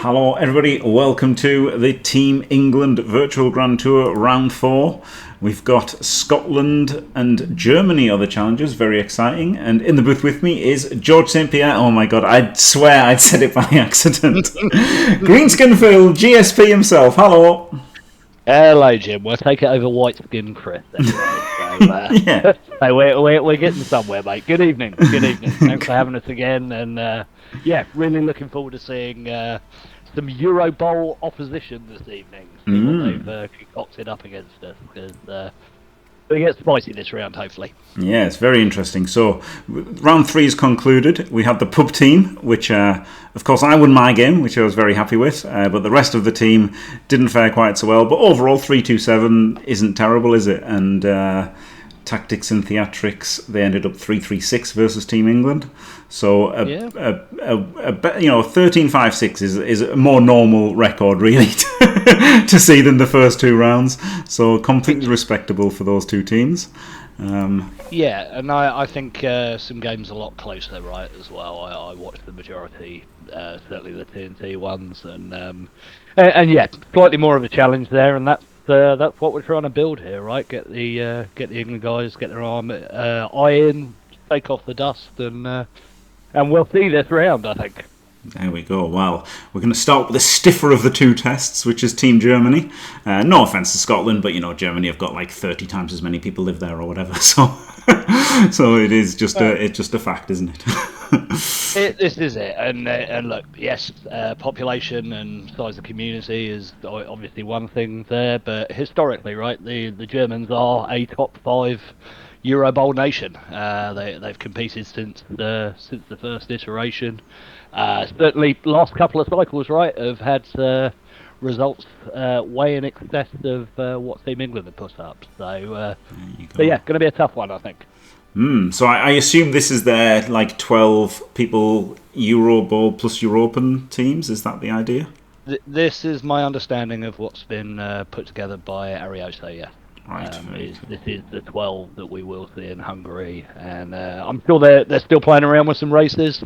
Hello everybody, welcome to the Team England Virtual Grand Tour Round 4. We've got Scotland and Germany are the challengers, very exciting. And in the booth with me is George St. Pierre. Oh my god, I swear I'd said it by accident. Greenskin Phil, GSP himself, hello. Hello Jim, we'll take it over white skin Chris anyway. Yeah. So we're getting somewhere, mate. Good evening, Thanks for having us again, and yeah, really looking forward to seeing some Euro Bowl opposition this evening. See what they've concocted up against us, because we get spicy this round, hopefully. Yeah, it's very interesting. So, round 3 is concluded. We had the pub team, which, of course, I won my game, which I was very happy with. But the rest of the team didn't fare quite so well. But overall, 3-2-7 isn't terrible, is it? And tactics and theatrics, they ended up 3-3-6 versus Team England. So, 13-5-6 is a more normal record, really, to see than the first two rounds. So, completely respectable for those two teams. Yeah, and I think some games a lot closer, right, as well. I watched the majority, certainly the TNT ones, and yeah, slightly more of a challenge there, and that's what we're trying to build here, right? Get the England guys, get their eye in, take off the dust, and we'll see this round, I think. There we go. Well, we're going to start with the stiffer of the two tests, which is Team Germany. No offence to Scotland, but Germany have got like 30 times as many people live there or whatever. So, so it is just it's just a fact, isn't it? This is it, and look, yes, population and size of community is obviously one thing there, but historically, right, the Germans are a top 5 Euro Bowl nation. They've competed since the first iteration. Certainly, last couple of cycles, right, have had results way in excess of what Team England have put up. So yeah, going to be a tough one, I think. So I assume this is their 12 people Euro Bowl plus European teams. Is that the idea? This is my understanding of what's been put together by Arioso. Yeah. Right. This is the 12 that we will see in Hungary, and I'm sure they're still playing around with some races.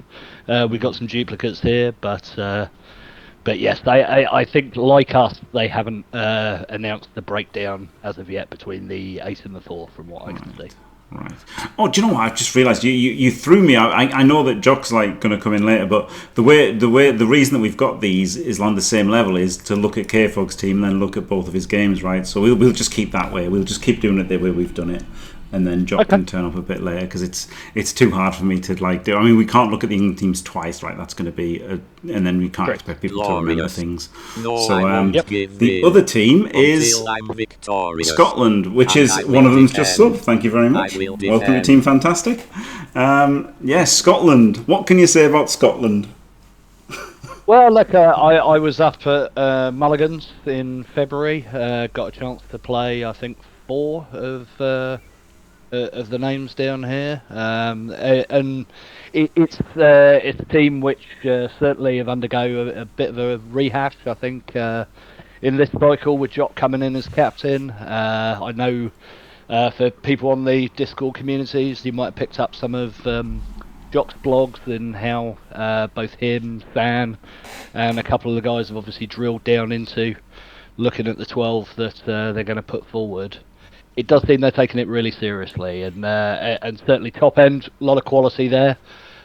We've got some duplicates here, but yes, I think, like us, they haven't announced the breakdown as of yet between the 8 and the 4, from what I can see. Right. Oh, do you know what? I just realised you threw me out. I know that Jock's going to come in later, but the reason that we've got these is on the same level is to look at Kfog's team and then look at both of his games, right? So we'll just keep that way. We'll just keep doing it the way we've done it, and then Jock can turn up a bit later, because it's too hard for me to do. I mean, we can't look at the England teams twice, right? That's going to be, and then we can't expect people to remember things. The other team is Scotland, which is one of them's just sub. Thank you very much. Welcome to Team Fantastic. Yes, Scotland. What can you say about Scotland? Well, look, I was up at Mulligan's in February. Got a chance to play, I think, 4 of the names down here, and it's a team which certainly have undergo a bit of a rehash, I think, in this cycle, with Jock coming in as captain. I know for people on the Discord communities, you might have picked up some of Jock's blogs and how both him, Stan, and a couple of the guys have obviously drilled down into looking at the 12 that they're going to put forward. It does seem they're taking it really seriously, and certainly top end, a lot of quality there.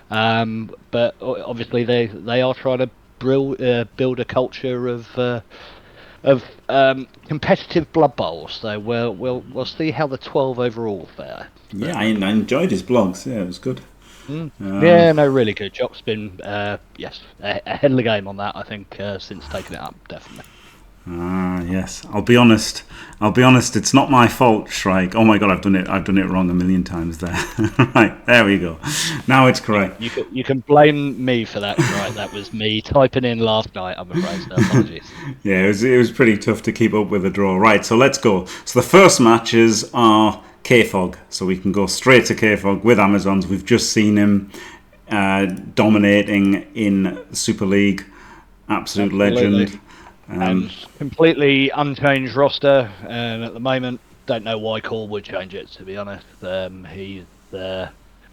But obviously they are trying to build a culture of competitive blood bowls. So we'll see how the 12 overall fare. Yeah, I enjoyed his blogs. Yeah, it was good. Yeah, no, really good. Jock's been yes, ahead of the game on that, I think, since taking it up, definitely. Yes. I'll be honest. It's not my fault, Shrike. Oh my god, I've done it wrong a million times there. Right, there we go. Now it's correct. You can blame me for that, right? That was me typing in last night, I'm afraid. So apologies. Yeah, it was pretty tough to keep up with the draw. Right, so let's go. So the first matches are Kfog. So we can go straight to Kfog with Amazons. We've just seen him dominating in Super League. Absolute legend. And completely unchanged roster, and at the moment, don't know why Cole would change it, to be honest. He's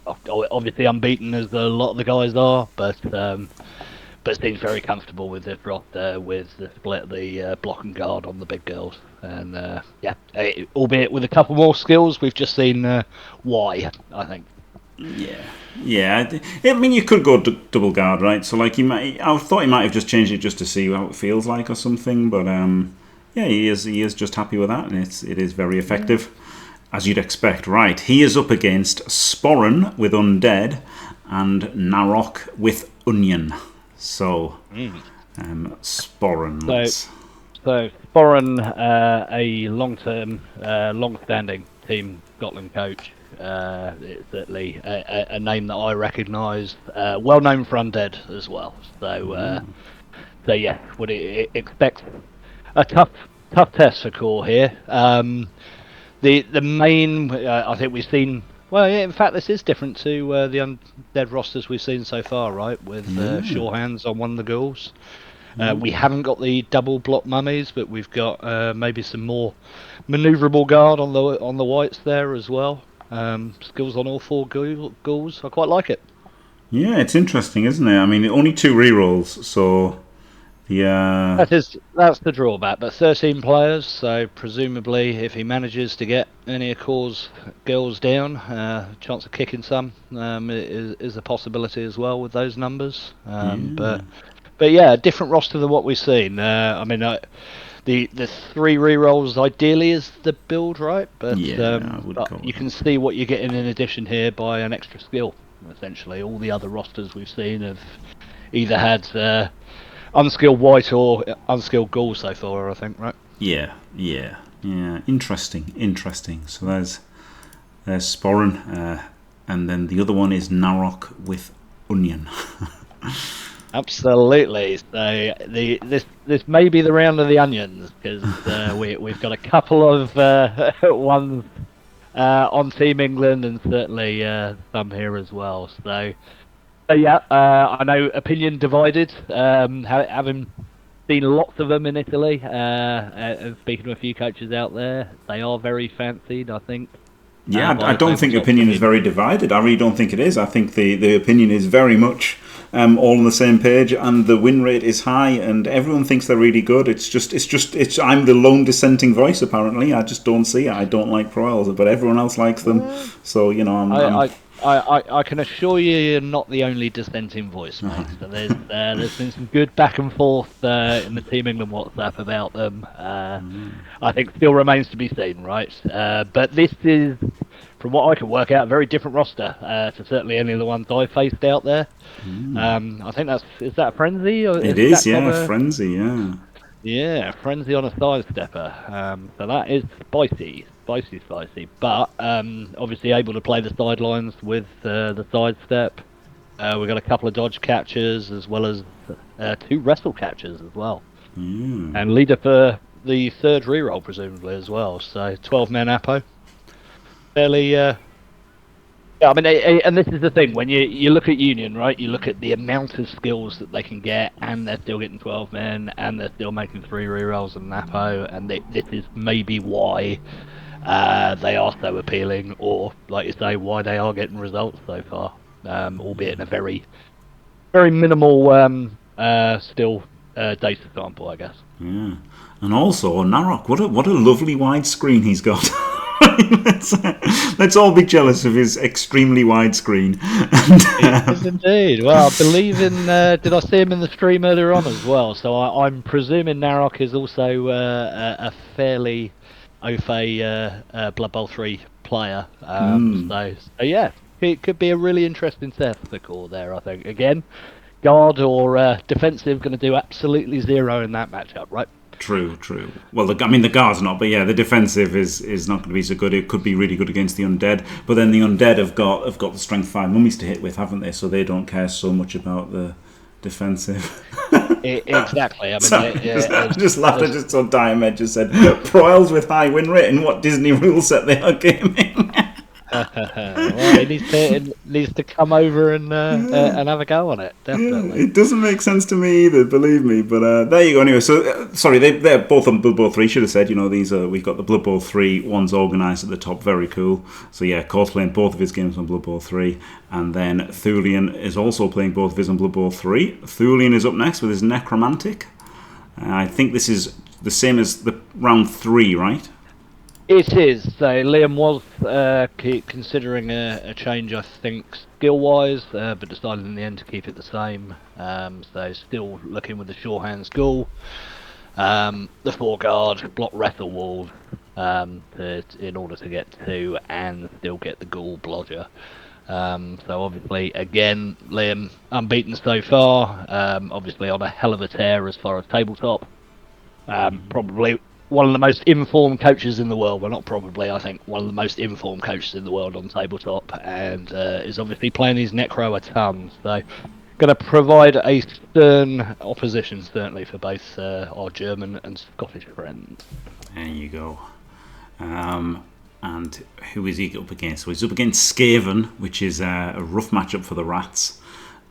obviously unbeaten, as a lot of the guys are, but but seems very comfortable with this roster, with the split of the block and guard on the big girls. And albeit with a couple more skills, we've just seen why, I think. Yeah. I mean, you could go double guard, right? So, like, I thought he might have just changed it just to see how it feels like or something. But he is just happy with that, and it is very effective, as you'd expect. Right, he is up against Sporin with Undead and Narok with Onion. So, Sporin. So Sporin, a long-standing Team Scotland coach. It's certainly a name that I recognise. Well known for Undead as well. So yeah, would expect a tough test for Core here. The main, I think we've seen. Well, yeah, in fact, this is different to the Undead rosters we've seen so far, right? With sure hands on one of the ghouls. We haven't got the double block mummies, but we've got maybe some more manoeuvrable guard on the whites there as well. Skills on all 4 ghouls. I quite like it. Yeah, it's interesting, isn't it? I mean, only 2 rerolls, so that's the drawback. But 13 players, so presumably, if he manages to get any of Core's girls down, chance of kicking some is a possibility as well with those numbers. But yeah, a different roster than what we've seen. I mean, the 3 rerolls ideally is the build, right? But, but you can see what you're getting in addition here by an extra skill. Essentially, all the other rosters we've seen have either had unskilled white or unskilled ghoul so far, I think, right? Yeah. Interesting. So there's Sporin, and then the other one is Narok with Onion. Absolutely. So this may be the round of the onions, because we've got a couple of ones on Team England, and certainly some here as well. So yeah, I know opinion divided. Having seen lots of them in Italy, and speaking to a few coaches out there, they are very fancied, I think. Yeah, I don't think opinion is very divided. I really don't think it is. I think the opinion is very much all on the same page, and the win rate is high, and everyone thinks they're really good. It's I'm the lone dissenting voice, apparently. I just don't see it. I don't like Prowels, but everyone else likes them. So, you know, I can assure you're not the only dissenting voice, mate. So there's been some good back and forth in the Team England WhatsApp about them. I think still remains to be seen, right? But this is, from what I can work out, a very different roster to certainly any of the ones I faced out there. I think is that a Frenzy? Or it is, yeah, Frenzy, yeah. Yeah, Frenzy on a sidestepper. So that is spicy. But obviously able to play the sidelines with the sidestep. We've got a couple of dodge catches as well as 2 wrestle catches as well. And leader for the 3rd reroll, presumably, as well. So 12-man Apo. Fairly... yeah, I mean, and this is the thing, when you look at Union, right, you look at the amount of skills that they can get, and they're still getting 12 men, and they're still making 3 rerolls and Napo, and this is maybe why they are so appealing, or, like you say, why they are getting results so far, albeit in a very, very minimal still data sample, I guess. Yeah, and also, Narok, what a lovely wide screen he's got. Let's all be jealous of his extremely wide screen. It is indeed. Well, I believe in... did I see him in the stream earlier on as well? So I'm presuming Narok is also a fairly au fait Blood Bowl 3 player. So yeah, it could be a really interesting set for the core there, I think. Again, guard or defensive going to do absolutely zero in that matchup, right? True. Well, the guard's not, but yeah, the defensive is not going to be so good. It could be really good against the undead, but then the undead have got the strength 5 mummies to hit with, haven't they? So they don't care so much about the defensive. Exactly. I mean, I just laughed. I just saw Diamed just said Prowels with high win rate, and what Disney rule set they are gaming. Well, he needs to come over and have a go on it. Definitely. Yeah, it doesn't make sense to me either, believe me. But there you go. Anyway, so sorry, they're both on Blood Bowl 3. Should have said, these are, we've got the Blood Bowl 3. One's organised at the top, very cool. So yeah, Court's playing both of his games on Blood Bowl 3, and then Thulian is also playing both of his on Blood Bowl 3. Thulian is up next with his Necromantic. I think this is the same as the round 3, right? It is. So Liam was considering a change, I think, skill-wise, but decided in the end to keep it the same. So still looking with the sure hands ghoul, the 4-guard, block wrestle wall, in order to get 2 and still get the ghoul blodger. So obviously, again, Liam unbeaten so far. Obviously on a hell of a tear as far as tabletop. Probably one of the most informed coaches in the world. Well, not probably, I think one of the most informed coaches in the world on tabletop, and is obviously playing his Necro a ton. So, going to provide a stern opposition, certainly, for both our German and Scottish friends. There you go. And who is he up against? So he's up against Skaven, which is a rough matchup for the Rats,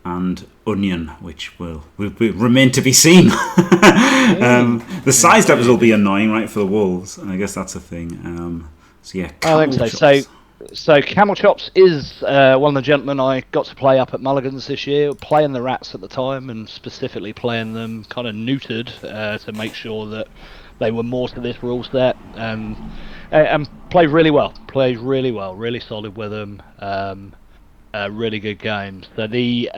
and Onion, which will remain to be seen. The sidesteppers will be annoying, right, for the Wolves, and I guess that's a thing. So yeah, I think so. So Camelchops is one of the gentlemen I got to play up at Mulligan's this year, playing the Rats at the time, and specifically playing them kind of neutered to make sure that they were more to this rule set, and played really well. Really solid with them. Really good games. So the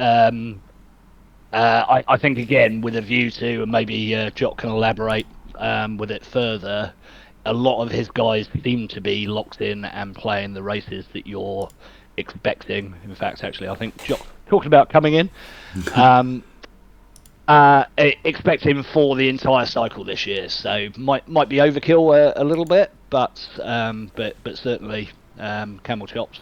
I think again with a view to, and maybe Jock can elaborate with it further, a lot of his guys seem to be locked in and playing the races that you're expecting. In fact, actually, I think Jock talked about coming in. Expect him for the entire cycle this year, so might be overkill a little bit, but certainly Camelchops,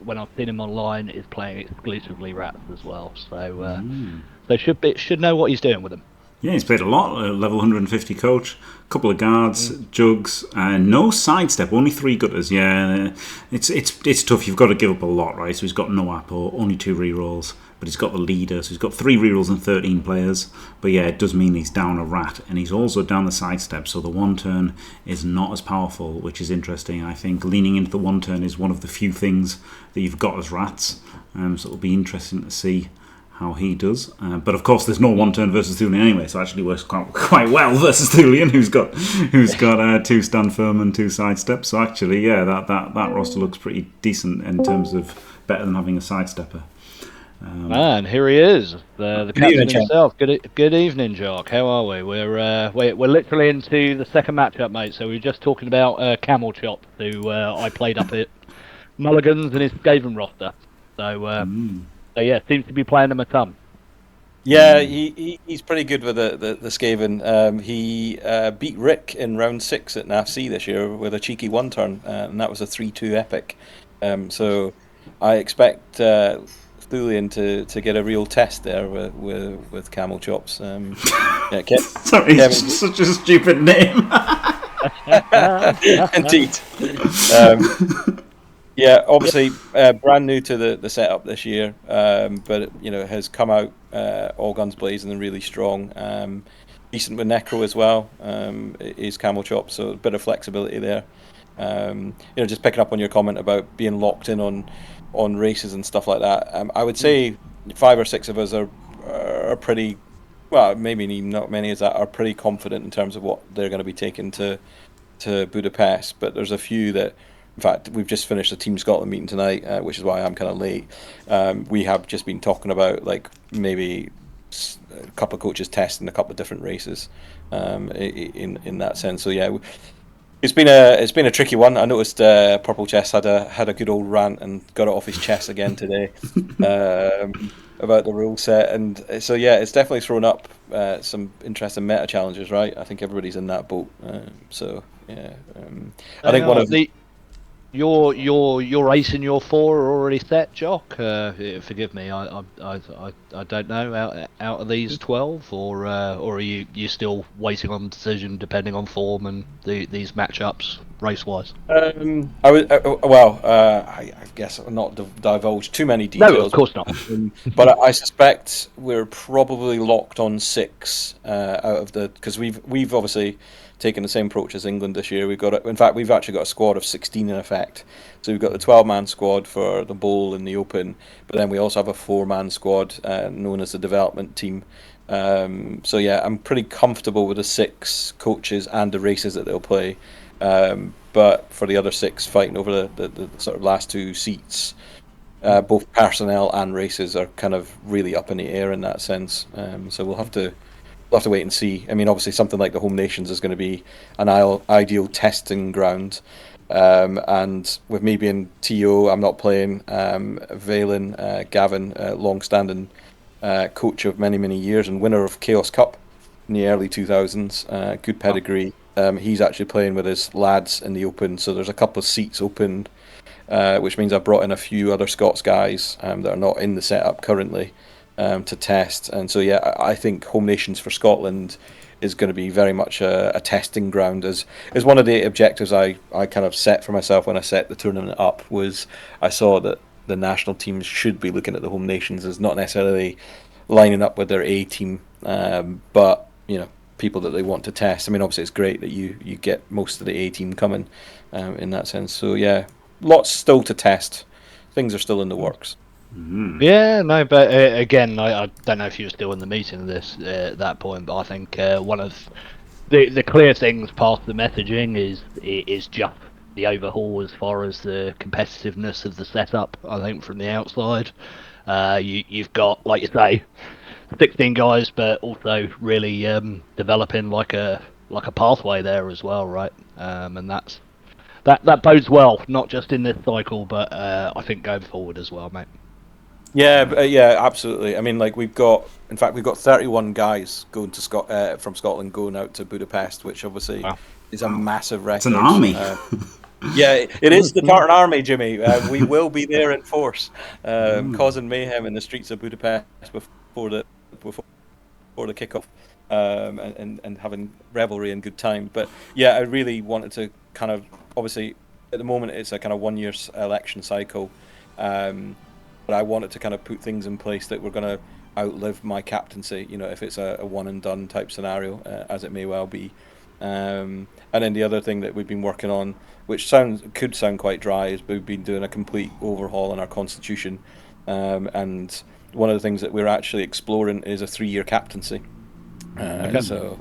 when I've seen him online, is playing exclusively Rats as well. So should know what he's doing with them. Yeah, he's played a lot. Level 150 coach, couple of guards, jugs, no sidestep, only 3 gutters. Yeah, it's tough. You've got to give up a lot, right? So he's got no apple, only 2 rerolls, but he's got the leader, so he's got 3 rerolls and 13 players. But yeah, it does mean he's down a rat, and he's also down the sidestep. So the 1 turn is not as powerful, which is interesting. I think leaning into the 1 turn is one of the few things that you've got as Rats. So it'll be interesting to see how he does, but of course there's no 1 turn versus Thulian anyway, so it actually works quite well versus Thulian, who's got 2 stand firm and 2 sidesteps. So actually, yeah, that roster looks pretty decent in terms of better than having a sidestepper. And here he is, the captain himself. Good evening, Jock. How are we? We're literally into the second matchup, mate. So we were just talking about Camelchops, who I played up at Mulligan's and his Skaven roster. So yeah, seems to be playing them a ton. Yeah, he's pretty good with the Skaven. He beat Rick in round 6 at NAFC this year with a cheeky 1 turn, and that was a 3-2 epic. So I expect Thulian to get a real test there with Camelchops. Yeah, Sorry, it's such a stupid name. Indeed. Yeah, obviously brand new to the setup this year, but has come out all guns blazing and really strong. Decent with Necro as well. Is Camelchops, so a bit of flexibility there. Just picking up on your comment about being locked in on races and stuff like that. I would say 5 or 6 of us are pretty, well, maybe not many as that, are pretty confident in terms of what they're going to be taking to Budapest. But there's a few that. In fact, we've just finished a Team Scotland meeting tonight, which is why I'm kind of late. We have just been talking about maybe a couple of coaches testing a couple of different races in that sense. So yeah, it's been a tricky one. I noticed Purple Chess had a good old rant and got it off his chest again today about the rule set, and so yeah, it's definitely thrown up some interesting meta challenges. Right, I think everybody's in that boat. So yeah, I think one of the Your ace and your 4 are already set, Jock. Forgive me, I don't know out of these 12, or are you still waiting on the decision depending on form and these matchups race wise? I guess I'll not divulge too many details. No, of course not. But I suspect we're probably locked on 6 out of the, because we've obviously taken the same approach as England this year. We've actually got a squad of 16 in effect. So we've got the 12-man squad for the Bowl and the Open, but then we also have a 4-man squad known as the development team. So yeah, I'm pretty comfortable with the 6 coaches and the races that they'll play. But for the other 6 fighting over the sort of last 2 seats, both personnel and races are kind of really up in the air in that sense. So we'll have to wait and see. I mean, obviously, something like the Home Nations is going to be an ideal testing ground. And with me being TO, I'm not playing. Valen, Gavin, long-standing coach of many, many years and winner of Chaos Cup in the early 2000s, good pedigree. He's actually playing with his lads in the Open, so there's a couple of seats open, which means I've brought in a few other Scots guys that are not in the setup currently. To test, and so yeah, I think Home Nations for Scotland is going to be very much a testing ground. As one of the objectives I kind of set for myself when I set the tournament up, was I saw that the national teams should be looking at the Home Nations as not necessarily lining up with their A team, but people that they want to test. I mean, obviously it's great that you get most of the A team coming in that sense. So yeah, lots still to test. Things are still in the works. Mm-hmm. Yeah, no, but again, I don't know if you were still in the meeting at that point, but I think one of the clear things past the messaging is just the overhaul as far as the competitiveness of the setup. I think from the outside, you've got, like you say, 16 guys, but also really developing like a pathway there as well, right? And that bodes well, not just in this cycle, but I think going forward as well, mate. Yeah, absolutely. I mean, like we've got 31 guys going to from Scotland going out to Budapest, which obviously is a massive record. It's an army. Yeah, it is the Tartan Army, Jimmy. We will be there in force, causing mayhem in the streets of Budapest before the kickoff, and having revelry and good time. But yeah, I really wanted to kind of, obviously at the moment it's a kind of 1 year election cycle. But I wanted to kind of put things in place that were going to outlive my captaincy, if it's a one and done type scenario, as it may well be. And then the other thing that we've been working on, which could sound quite dry, is we've been doing a complete overhaul in our constitution. And one of the things that we're actually exploring is a 3-year captaincy. So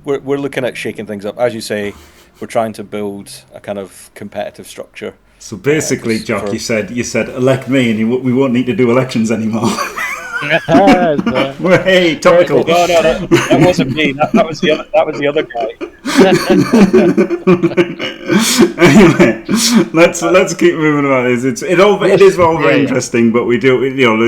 we're looking at shaking things up. As you say, we're trying to build a kind of competitive structure. So basically, Jock, you said elect me, and we won't need to do elections anymore. Hey, topical. No, that wasn't me. That was the other guy. Anyway, let's keep moving about this. It is all very interesting, but we do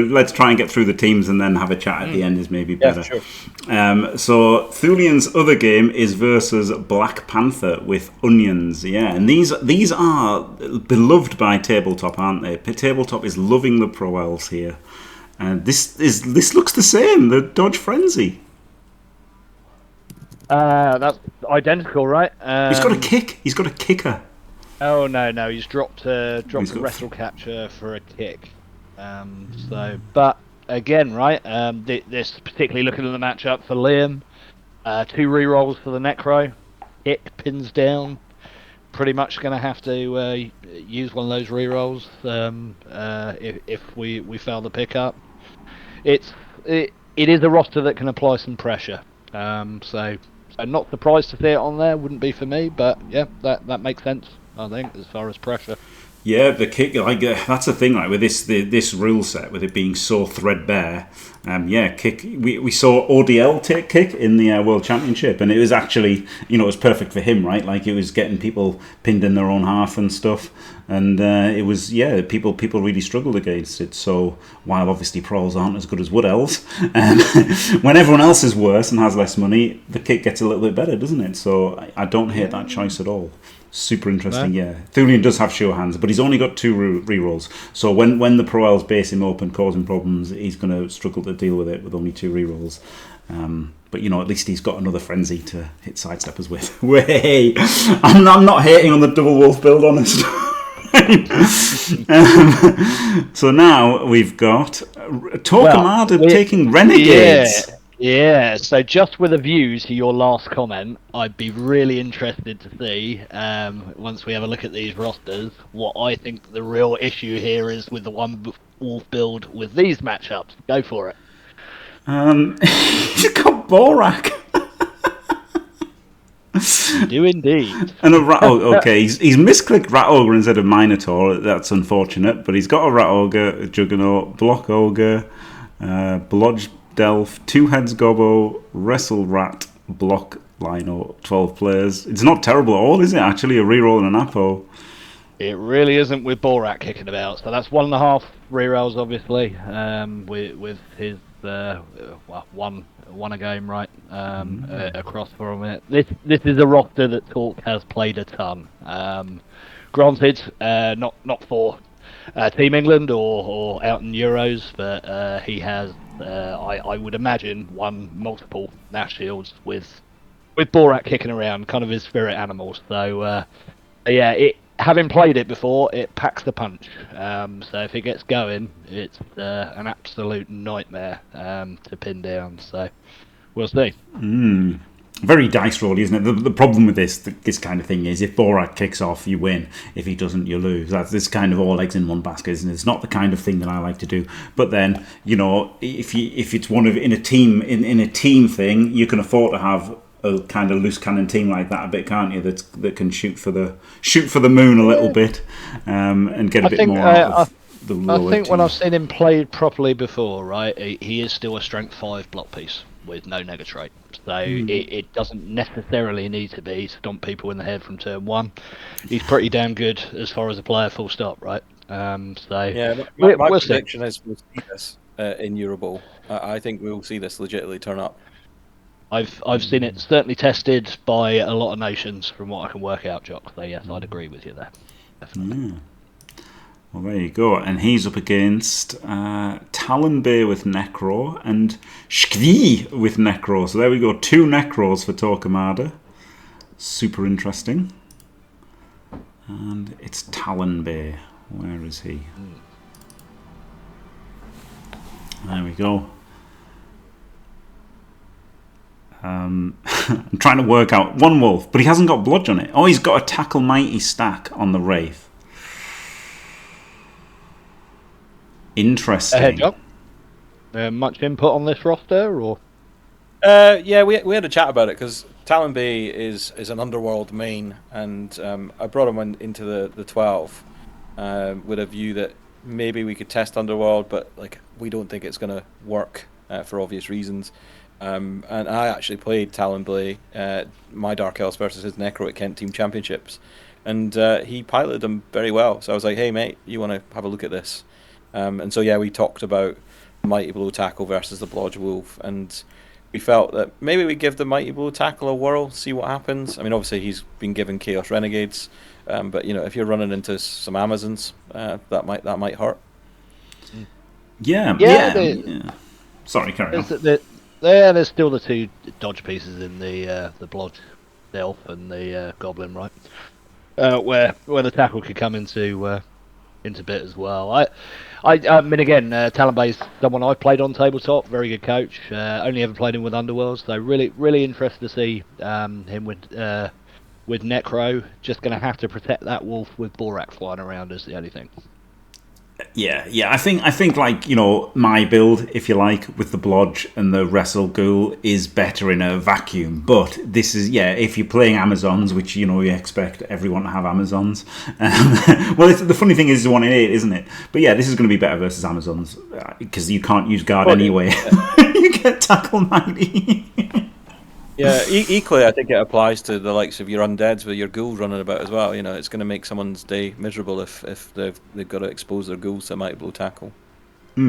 let's try and get through the teams and then have a chat at the end is maybe better. Yeah, sure. So Thulian's other game is versus Black Panther with onions. Yeah, and these are beloved by Tabletop, aren't they? Tabletop is loving the Prowels here. And this looks the same. The Dodge Frenzy. That's identical, right? He's got a kick. He's got a kicker. Oh no! He's dropped a wrestle capture for a kick. But again, right? This particularly looking at the matchup for Liam. 2 rerolls for the Necro. Kick pins down. Pretty much going to have to use one of those rerolls if we fail the pickup. It is a roster that can apply some pressure. So not surprised to see it on there. Wouldn't be for me, but yeah, that makes sense. I think as far as pressure. Yeah, the kick, that's the thing, with this rule set, with it being so threadbare. Kick. We saw ODL take kick in the World Championship, and it was actually, it was perfect for him, right? Like, it was getting people pinned in their own half and stuff, and it was, people really struggled against it. So while obviously Prowels aren't as good as Wood Elves, when everyone else is worse and has less money, the kick gets a little bit better, doesn't it? So I don't hate that choice at all. Super interesting, yeah. Thulian does have sure hands, but he's only got 2 rerolls. So when the Prowels base him up and cause him problems, he's going to struggle to deal with it with only 2 rerolls. But at least he's got another frenzy to hit sidesteppers with. Way, I'm not hating on the double wolf build, honest. So now we've got Torquemada taking Renegades. Yeah, so just with a view to your last comment, I'd be really interested to see, once we have a look at these rosters, what I think the real issue here is with the one wolf build with these matchups. Go for it. He's got Borak. You do indeed. And a rat. Okay, he's misclicked Rat Ogre instead of Minotaur. That's unfortunate, but he's got a Rat Ogre, a Juggernaut, Block Ogre, Blodge Delph, 2 Heads Gobbo, Wrestle Rat, Block Lino, 12 players. It's not terrible at all, is it? Actually, a reroll and an Apo. It really isn't with Borak kicking about. So that's 1.5 rerolls, obviously, with his one a game, right, across for a minute. This is a roster that Talk has played a ton. Granted, not for Team England or out in Euros, but he has, I would imagine, won multiple Nash Shields with Borak kicking around, kind of his spirit animals. So having played it before, it packs the punch. So if it gets going, it's an absolute nightmare to pin down. So we'll see. Very dice roll, isn't it? The problem with this kind of thing is if Borak kicks off, you win. If he doesn't, you lose. This kind of all eggs in one basket, isn't it? It's not the kind of thing that I like to do. But then, if it's one of in a team thing, you can afford to have a kind of loose cannon team like that a bit, can't you? That can shoot for the moon a little bit, and get a bit more out of the lower I think team. when I've seen him played properly before, right, he is still a strength 5 block piece with no nega trait. So it doesn't necessarily need to be stomp people in the head from turn 1. He's pretty damn good as far as a player, full stop, right? My prediction is we'll see this in Eurobowl. I think we'll see this legitimately turn up. I've seen it certainly tested by a lot of nations from what I can work out, Jock. So yes, I'd agree with you there. Definitely. Well, there you go. And he's up against Talon Blade with Necro and Shkvi with Necro. So there we go. 2 Necros for Torquemada. Super interesting. And it's Talon Blade. Where is he? There we go. I'm trying to work out 1 wolf, but he hasn't got blodge on it. Oh, he's got a Tackle Mighty stack on the Wraith. Interesting. Ahead, Jock. Much input on this roster, or? We had a chat about it because Talon Blade is an underworld main, and I brought him into the 12 with a view that maybe we could test underworld, but we don't think it's going to work for obvious reasons. And I actually played Talon Blade, my Dark Elves versus his Necro at Kent Team Championships, and he piloted them very well. So I was like, hey mate, you want to have a look at this? And so we talked about Mighty Blow Tackle versus the Blodge Wolf, and we felt that maybe we give the Mighty Blow Tackle a whirl, see what happens. I mean, obviously he's been given Chaos Renegades, but if you're running into some Amazons, that might hurt. Yeah. Sorry, carry on. There's still the 2 dodge pieces in the Blodge Elf and the Goblin, right? Where the tackle could come into bit as well. I mean, again, Talon Blade's someone I've played on tabletop. Very good coach. Only ever played him with Underworlds, so really interested to see him with Necro. Just going to have to protect that wolf with Borak flying around is the only thing. Yeah. I think my build, if you like, with the Blodge and the Wrestle Ghoul is better in a vacuum. But this is if you're playing Amazons, which you expect everyone to have Amazons. Well, the funny thing is 1 in 8, isn't it? But this is going to be better versus Amazons because you can't use guard anyway. You get Tackle Mighty. Yeah, equally, I think it applies to the likes of your undeads with your ghouls running about as well. It's going to make someone's day miserable if they've got to expose their ghouls to Mighty Blow Tackle. So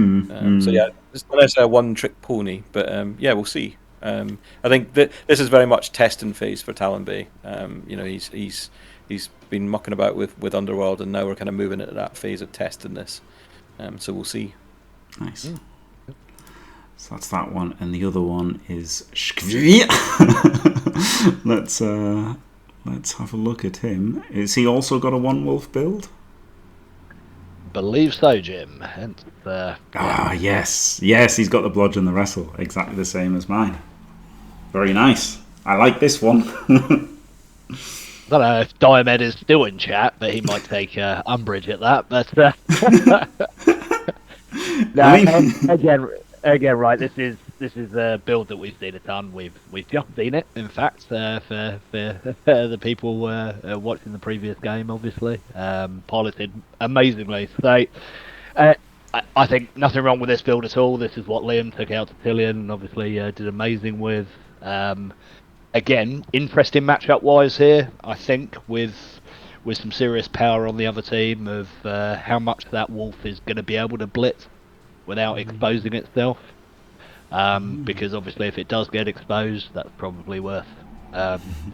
it's not necessarily a one-trick pony, but we'll see. I think that this is very much testing phase for Talon Blade. He's he's been mucking about with Underworld, and now we're kind of moving into that phase of testing this. So we'll see. Nice. So that's that one, and the other one is let's have a look at him. Is he also got a one wolf build? Believe so, Jim. Hence, Yes, he's got the blodge and the wrestle, exactly the same as mine. Very nice. I like this one. I don't know if Diomed is still in chat, but he might take umbrage at that. But no, again, right. This is a build that we've seen a ton. We've just seen it, in fact, for the people watching the previous game, obviously, piloted amazingly. So I think nothing wrong with this build at all. This is what Liam took out to Tillian, and obviously did amazing with. Again, interesting matchup wise here. I think with some serious power on the other team of how much that wolf is going to be able to blitz without exposing itself. Because obviously if it does get exposed, that's probably worth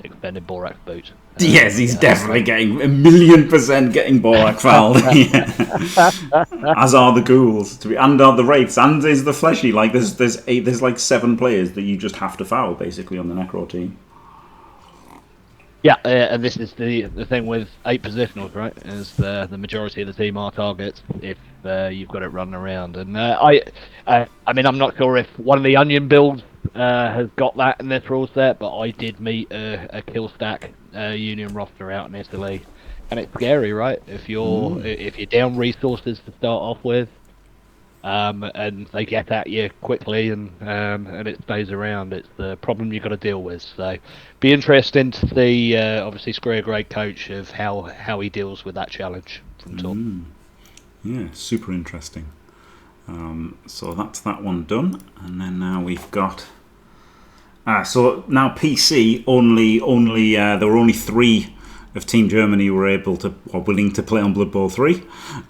extended Borax boot. Yes, he's definitely getting 1,000,000% getting Borax fouled. As are the ghouls, and are the wraiths, and is the fleshy. Like there's like 7 players that you just have to foul basically on the Necro team. Yeah, and this is the thing with 8 positionals, right? Is the majority of the team are targets if you've got it running around. And I mean, I'm not sure if one of the Onion builds has got that in this rule set, but I did meet a kill stack Union roster out in Italy, and it's scary, right? If you're down resources to start off with, and they get at you quickly, and it stays around. It's the problem you've got to deal with. So, be interesting to see. Obviously, Scree a great coach of how he deals with that challenge from top. Yeah, super interesting. So that's that one done, and then now we've got. So now PC only there were only 3 of Team Germany were able to or willing to play on Blood Bowl 3,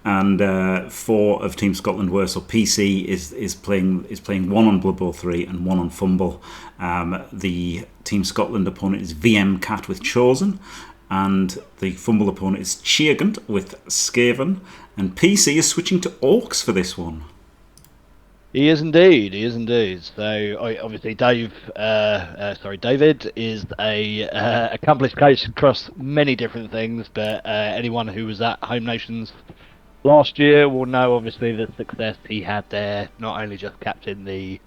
and 4 of Team Scotland were. So PC is playing 1 on Blood Bowl 3 and 1 on FUMBBL. The Team Scotland opponent is VM Cat with Chosen, and the FUMBBL opponent is Cheergant with Skaven, and PC is switching to Orcs for this one. He is indeed. So obviously, David is a accomplished coach across many different things. But anyone who was at Home Nations last year will know, obviously, the success he had there. Not only just captain the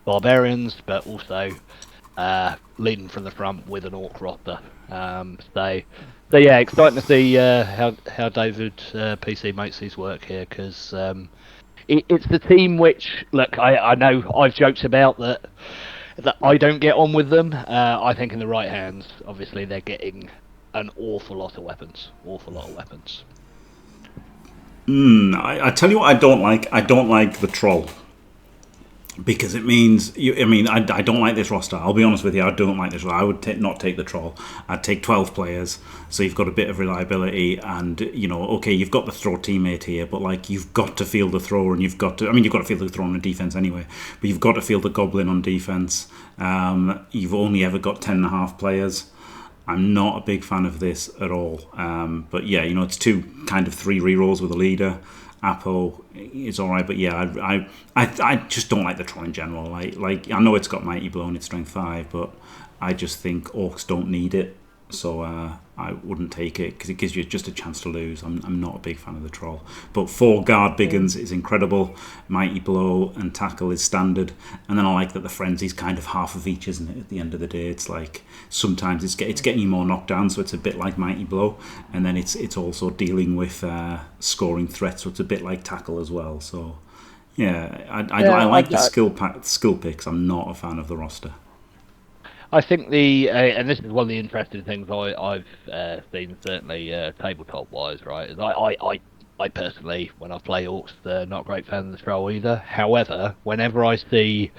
Barbarians, but also leading from the front with an Orc roster. So yeah, exciting to see how David PC makes his work here, because. It's the team which, look, I know I've joked about that I don't get on with them. I think in the right hands, obviously, they're getting an awful lot of weapons. I tell you what I don't like. I don't like the troll. Because it means, I don't like this roster. I'll be honest with you, I don't like this roster. I would not take the troll. I'd take 12 players, so you've got a bit of reliability, and, okay, you've got the throw teammate here, but, like, you've got to field the thrower, and you've got to field the thrower on defense anyway, but you've got to field the goblin on defense. You've only ever got 10.5 players. I'm not a big fan of this at all. But, yeah, it's 3 rerolls with a leader. Apo is alright, but yeah, I just don't like the troll in general. Like I know it's got Mighty Blow and it's strength 5, but I just think Orcs don't need it, so I wouldn't take it because it gives you just a chance to lose. I'm not a big fan of the troll, but 4 guard big uns is incredible. Mighty Blow and tackle is standard, and then I like that the frenzy's kind of half of each, isn't it? At the end of the day, it's like sometimes it's getting you more knocked down, so it's a bit like Mighty Blow, and then it's also dealing with scoring threats, so it's a bit like tackle as well. So yeah, I like the skill picks. I'm not a fan of the roster. I think and this is one of the interesting things I've seen, certainly tabletop-wise, right, is I personally, when I play Orcs, not a great fan of the troll either. However, whenever I see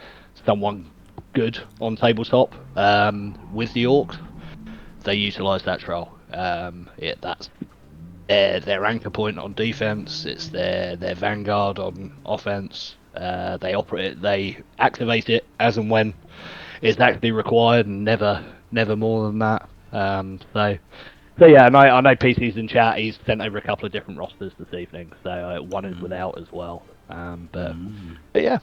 someone good on tabletop with the Orcs, they utilise that troll. That's their anchor point on defence, it's their vanguard on offence. They activate it as and when it's actually required, and never more than that. So So yeah, and I know PC's in chat. He's sent over a couple of different rosters this evening. So one is without as well. But yeah,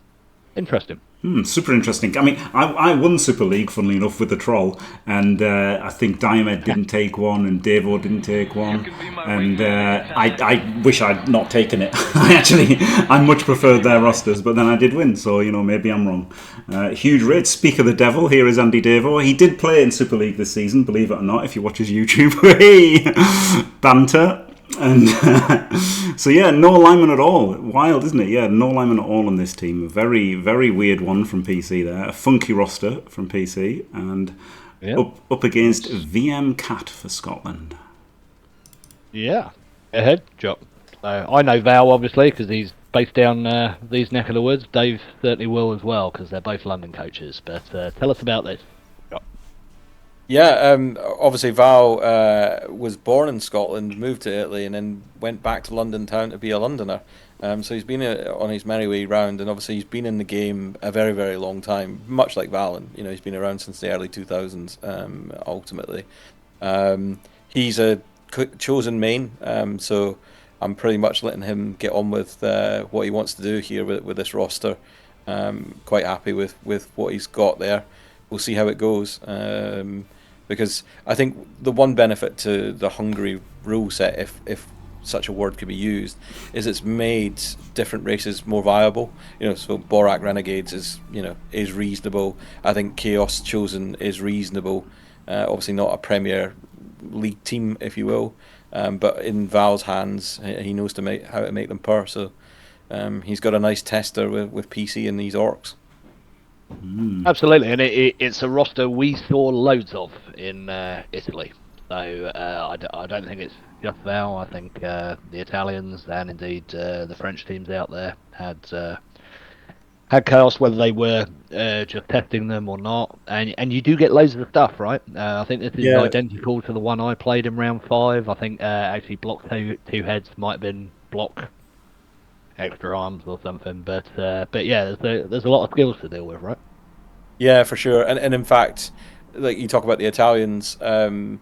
interesting. Super interesting. I mean, I won Super League, funnily enough, with the troll, and I think Diomed didn't take one, and Davo didn't take one, and I wish I'd not taken it. I much preferred their rosters, but then I did win, so maybe I'm wrong. Huge raid. Speak of the devil, here is Andy Davo. He did play in Super League this season, believe it or not, if you watch his YouTube. Hey! Banter. And so yeah, no alignment at all. Wild, isn't it? Yeah, no alignment at all on this team. A very, very weird one from PC there. A funky roster from PC, and up against VM Cat for Scotland. Yeah, ahead, Jock. I know Val obviously because he's based down these neck of the woods. Dave certainly will as well because they're both London coaches. But tell us about this. Yeah, obviously Val was born in Scotland, moved to Italy, and then went back to London town to be a Londoner. So he's been on his merry way round, and obviously he's been in the game a very, very long time, much like Valen. He's been around since the early 2000s, ultimately. He's a chosen main, so I'm pretty much letting him get on with what he wants to do here with this roster. Quite happy with what he's got there. We'll see how it goes. Because I think the one benefit to the Hungary rule set, if such a word could be used, is it's made different races more viable. So Borak Renegades is reasonable. I think Chaos Chosen is reasonable. Obviously not a Premier League team, if you will, but in Val's hands, he knows how to make them purr. So he's got a nice tester with PC and these orcs. Absolutely, and it's a roster we saw loads of in Italy. So I don't think it's just Val. I think the Italians and indeed the French teams out there had chaos, whether they were just testing them or not. And you do get loads of the stuff, right? I think this is identical to the one I played in round 5. I think actually block two heads might have been block extra arms or something, but yeah, there's a lot of skills to deal with, right? Yeah, for sure. And in fact, like you talk about the Italians, Liam,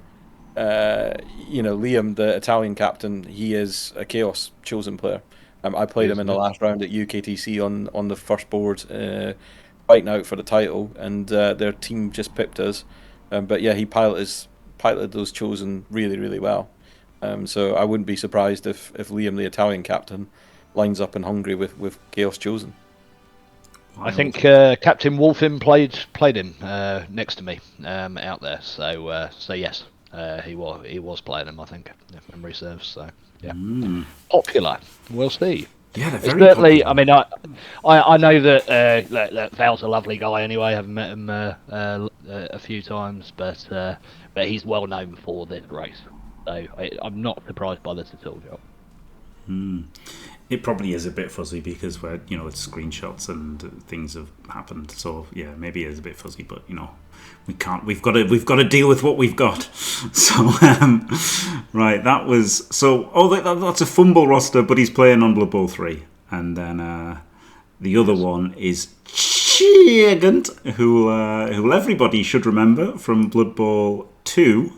the Italian captain, he is a Chaos chosen player. I played him in the last round at UKTC on the first board, fighting out for the title, and their team just pipped us. But yeah, he piloted those chosen really, really well. So I wouldn't be surprised if Liam, the Italian captain, lines up in Hungary with Chaos chosen. I think Captain Wolfin played him next to me out there. So yes, he was playing him. I think, if memory serves. So yeah, popular. We'll see. Yeah, they're very certainly. popular. I know that Val's a lovely guy. Anyway, I've met him a few times, but he's well known for this race. So I'm not surprised by this at all, Joe. It probably is a bit fuzzy because it's screenshots and things have happened. So yeah, maybe it is a bit fuzzy, but we can't. We've got to deal with what we've got. So right, that was so. That's a FUMBBL roster, but he's playing on Blood Bowl 3, and then the other one is Gigant, who everybody should remember from Blood Bowl 2.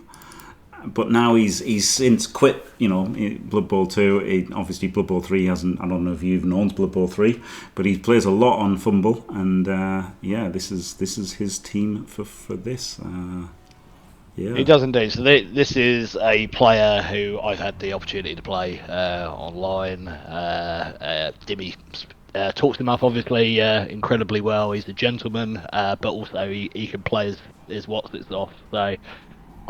But now he's since quit, Blood Bowl 2. Obviously, Blood Bowl 3 hasn't. I don't know if you even owns Blood Bowl 3, but he plays a lot on FUMBBL, and this is his team for this. Yeah, he does indeed. So this is a player who I've had the opportunity to play online. Dimmy talks him up obviously incredibly well. He's a gentleman, but also he can play his what's off. So.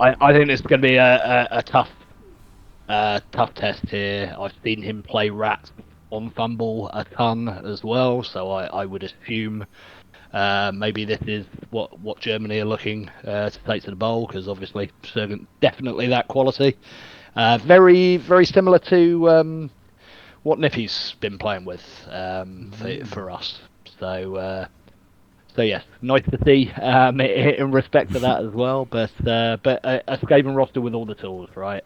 I think this is going to be a tough test here. I've seen him play Rats on FUMBBL a ton as well, so I would assume maybe this is what Germany are looking to take to the bowl, because obviously Sergeant definitely that quality. Very very similar to what Nippy's been playing with for us. So yes, nice to see in respect to that as well. But a Skaven roster with all the tools, right?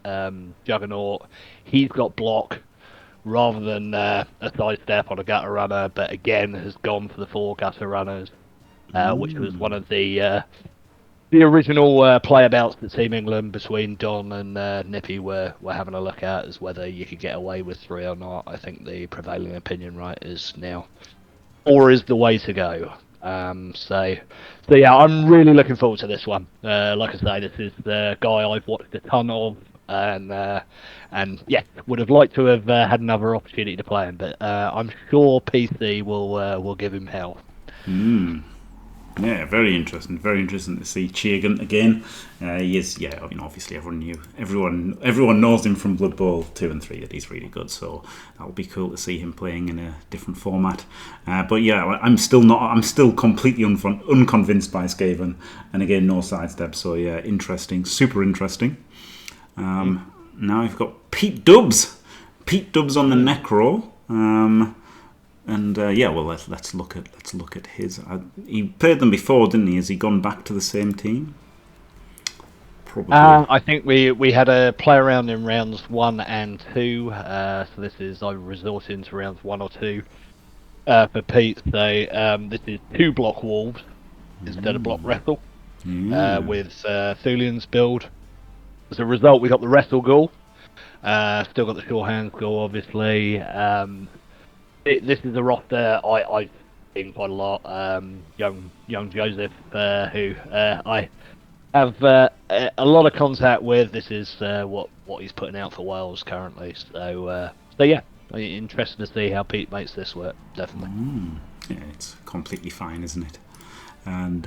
Juggernaut, he's got block rather than a sidestep on a gutter runner, but again has gone for the 4 gutter runners, which was one of the the original playabouts that Team England between Don and Nippy were having a look at is whether you could get away with 3 or not. I think the prevailing opinion right is now 4 is the way to go. So yeah, I'm really looking forward to this one. Like I say, this is the guy I've watched a ton of, and yeah, would have liked to have had another opportunity to play him, but I'm sure PC will give him hell. Yeah, very interesting. Very interesting to see Chiegan again. He is, yeah. I mean, obviously everyone knows him from Blood Bowl 2 and 3 that he's really good. So that'll be cool to see him playing in a different format. But yeah, I'm still completely unconvinced by Skaven, and again, no sidestep. So yeah, interesting, super interesting. Now we've got Pete Dubs on the Necro. And yeah, well, let's look at his. He played them before, didn't he? Has he gone back to the same team? Probably. I think we had a play around in rounds 1 and 2. So this is I resorted into rounds 1 or 2 for Pete. So this is 2 block wolves instead of block wrestle with Thulian's build. As a result, we got the wrestle ghoul. Still got the sure hands ghoul, obviously. This is a roster I've seen quite a lot. Young Joseph, who I have a lot of contact with. This is what he's putting out for Wales currently. So yeah, interested to see how Pete makes this work. Definitely. Yeah, it's completely fine, isn't it? And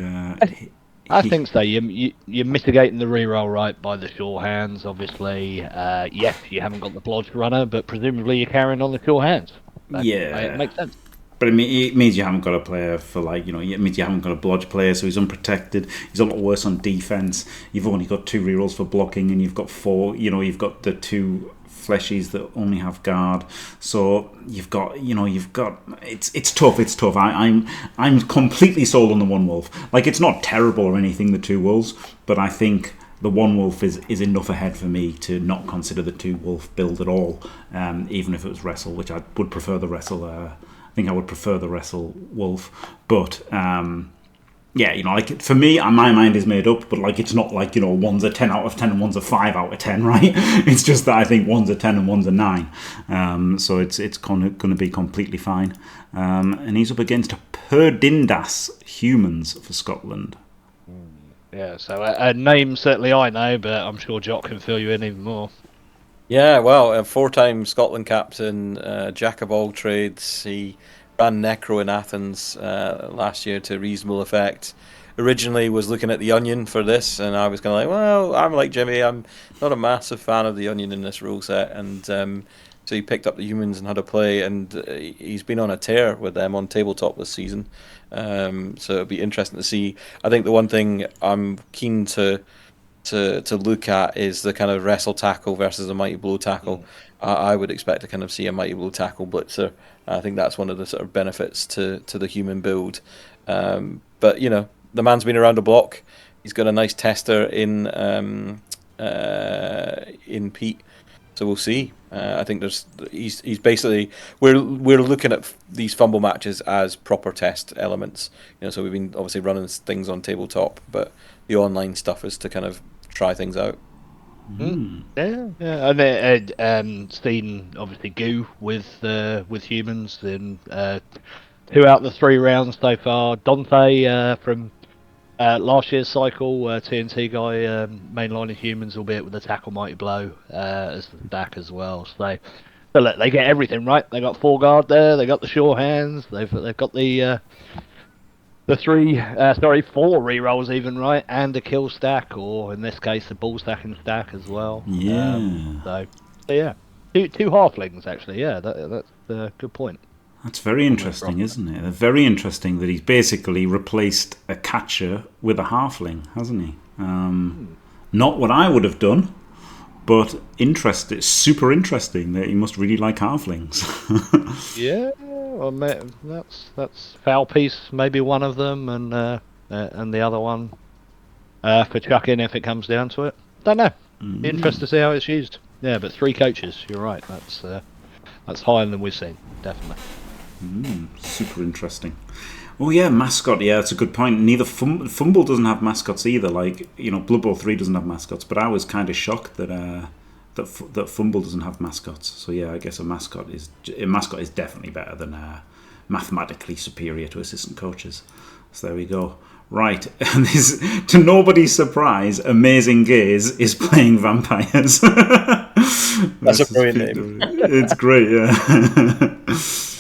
I think so. You're mitigating the reroll right by the sure hands. Obviously, yes, you haven't got the blodge runner, but presumably you're carrying on the sure hands. Yeah, it makes sense. But it means you haven't got a player for it means you haven't got a blodge player, so he's unprotected. He's a lot worse on defense. You've only got 2 rerolls for blocking, and you've got 4. You've got the 2 fleshies that only have guard. So you've got it's tough. It's tough. I'm completely sold on the 1 wolf. Like, it's not terrible or anything, the 2 wolves, but I think the 1 wolf is enough ahead for me to not consider the 2 wolf build at all, even if it was wrestle, which I would prefer the wrestle. I think I would prefer the wrestle wolf, but yeah, for me, my mind is made up, but it's not one's a 10 out of 10 and one's a 5 out of 10, right? It's just that I think one's a 10 and one's a 9, so it's going to be completely fine. And he's up against Perdindas Humans for Scotland. Yeah, so a name certainly I know, but I'm sure Jock can fill you in even more. Yeah, well, a 4-time Scotland captain, jack of all trades. He ran Necro in Athens last year to reasonable effect. Originally was looking at the Onion for this, and I was kind of like, well, I'm like Jimmy, I'm not a massive fan of the Onion in this rule set, and so he picked up the Humans and had a play, and he's been on a tear with them on tabletop this season. So it'll be interesting to see. I think the one thing I'm keen to look at is the kind of wrestle tackle versus a mighty blow tackle. I would expect to kind of see a mighty blow tackle blitzer. I think that's one of the sort of benefits to the human build. But the man's been around the block. He's got a nice tester in Pete. So we'll see. I think he's basically we're looking at these fumble matches as proper test elements. So we've been obviously running things on tabletop, but the online stuff is to kind of try things out. Yeah, and seen obviously Goo with Humans in 2 out of the 3 rounds so far. Dante from last year's cycle, TNT guy, mainline of Humans, albeit with the tackle mighty blow as the stack as well. So look, they get everything right. They got 4 guard there. They got the sure hands. They've got the 4 rerolls even right, and a kill stack, or in this case, a ball stacking stack as well. Yeah. So yeah, 2 halflings actually. Yeah, that's a good point. That's very interesting, isn't it? Very interesting that he's basically replaced a catcher with a halfling, hasn't he? Not what I would have done, but super interesting that he must really like halflings. Yeah, well, that's foul piece, maybe one of them, and the other one for chucking if it comes down to it. Don't know. Interested to see how it's used. Yeah, but 3 coaches. You're right. That's higher than we've seen, definitely. Super interesting. Oh yeah, mascot. Yeah, that's a good point. Neither FUMBBL doesn't have mascots either. Like, you know, Blood Bowl 3 doesn't have mascots, but I was kind of shocked that that FUMBBL doesn't have mascots. So yeah, I guess a mascot is definitely better than mathematically superior to assistant coaches. So there we go. Right, and this, to nobody's surprise, Amazing Gaze is playing vampires. That's a brilliant name. It's great, yeah.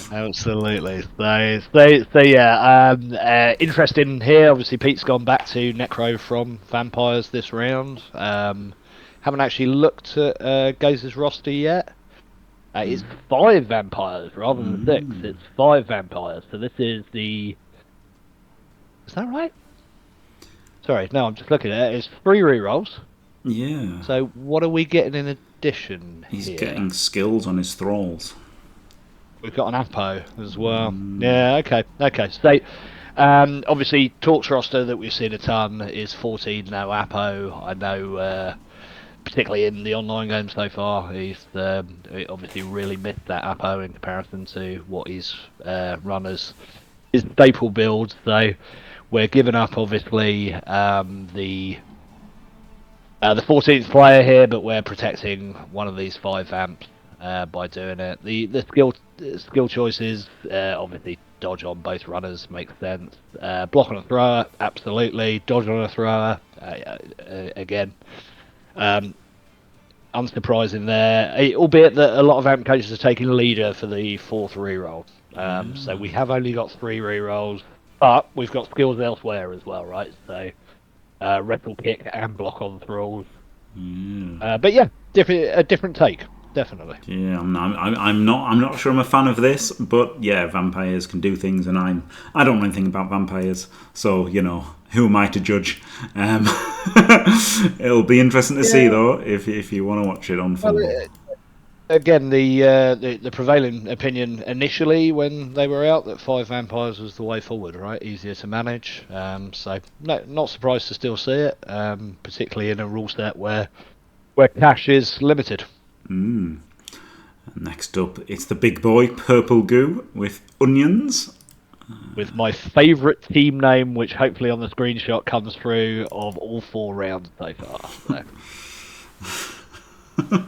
Absolutely. So yeah, interesting here. Obviously, Pete's gone back to Necro from Vampires this round. Haven't actually looked at Gaze's roster yet. It's 5 vampires rather than 6. It's 5 vampires. So this is the... Is that right? Sorry, no, I'm just looking at it. It's 3 rerolls. Yeah. So what are we getting in addition He's here? getting skills on his thralls. We've got an Apo as well. Yeah, okay. So, obviously, Torch roster that we've seen a ton is 14 now Apo. I know, particularly in the online game so far, he's obviously really missed that Apo in comparison to what he's run as his staple build. So, we're giving up, obviously, the 14th player here, but we're protecting one of these 5 vamps by doing it. The skill choices, obviously dodge on both runners makes sense. Block on a thrower, absolutely. Dodge on a thrower, again. Unsurprising there, albeit that a lot of amp coaches are taking leader for the 4th reroll. So we have only got 3 rerolls, but we've got skills elsewhere as well, right? So wrestle kick and block on thralls. But yeah, a different take. Definitely. Yeah, I'm not sure I'm a fan of this, but yeah, vampires can do things, and I don't know anything about vampires, so you know, who am I to judge? It'll be interesting to see though if you want to watch it on film. Again, the prevailing opinion initially when they were out that 5 vampires was the way forward, right? Easier to manage. So no, not surprised to still see it, particularly in a rule set where cash is limited. Next up, it's the big boy, Purple Goo, with onions. With my favourite team name, which hopefully on the screenshot comes through, of all 4 rounds so far. So.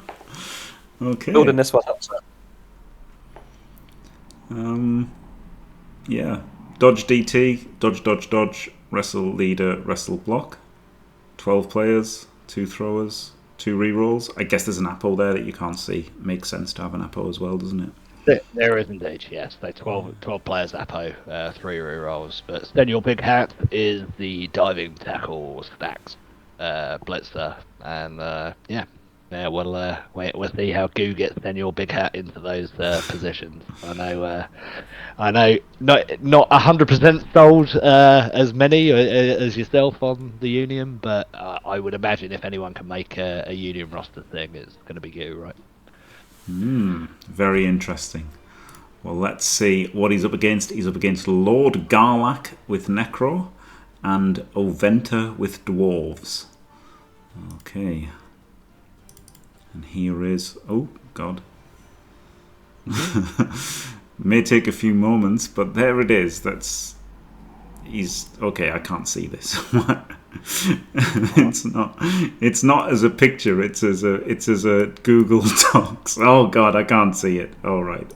Okay. Building this one up, sir. Yeah. Dodge DT, dodge, wrestle leader, wrestle block. 12 players, 2 throwers. 2 rerolls. I guess there's an Apo there that you can't see. Makes sense to have an Apo as well, doesn't it? There is indeed, yes. So 12 players Apo, 3 rerolls. But then your big hat is the diving tackle stacks blitzer, and we'll see how Goo gets then your big hat into those positions. I know, not 100% sold as many as yourself on the Union, but I would imagine if anyone can make a Union roster thing, it's going to be Goo, right? Very interesting. Well, let's see what he's up against. He's up against Lord Garlac with Necro and Oventa with Dwarves. Okay. And here is... Oh, God. May take a few moments, but there it is. He's... Okay, I can't see this. It's not as a picture, it's as a Google Docs. Oh, God, I can't see it. All right.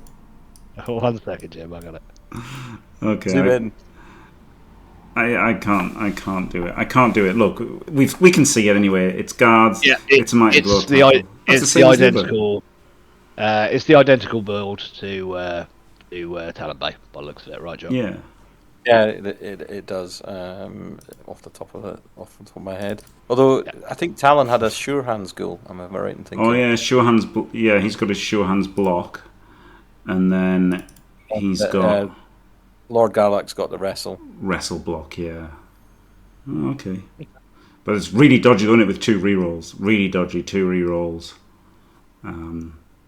1 second, Jim, I got it. Okay. Zoom in. I can't do it. I can't do it. Look, we can see it anyway. It's guards. Yeah, it's mighty blow. It's the identical. It's the identical build to Talon Blade by the looks of it, right, Jock? Yeah. Yeah, it does. Off the top of my head. Although I think Talon had a sure hands goal. Am I right in thinking? Oh yeah, sure hands. Yeah, he's got his sure hands block, and then he's got. Lord Garlac's got the wrestle block, yeah. Oh, okay. But it's really dodgy, isn't it, with 2 rerolls? Really dodgy, 2 rerolls.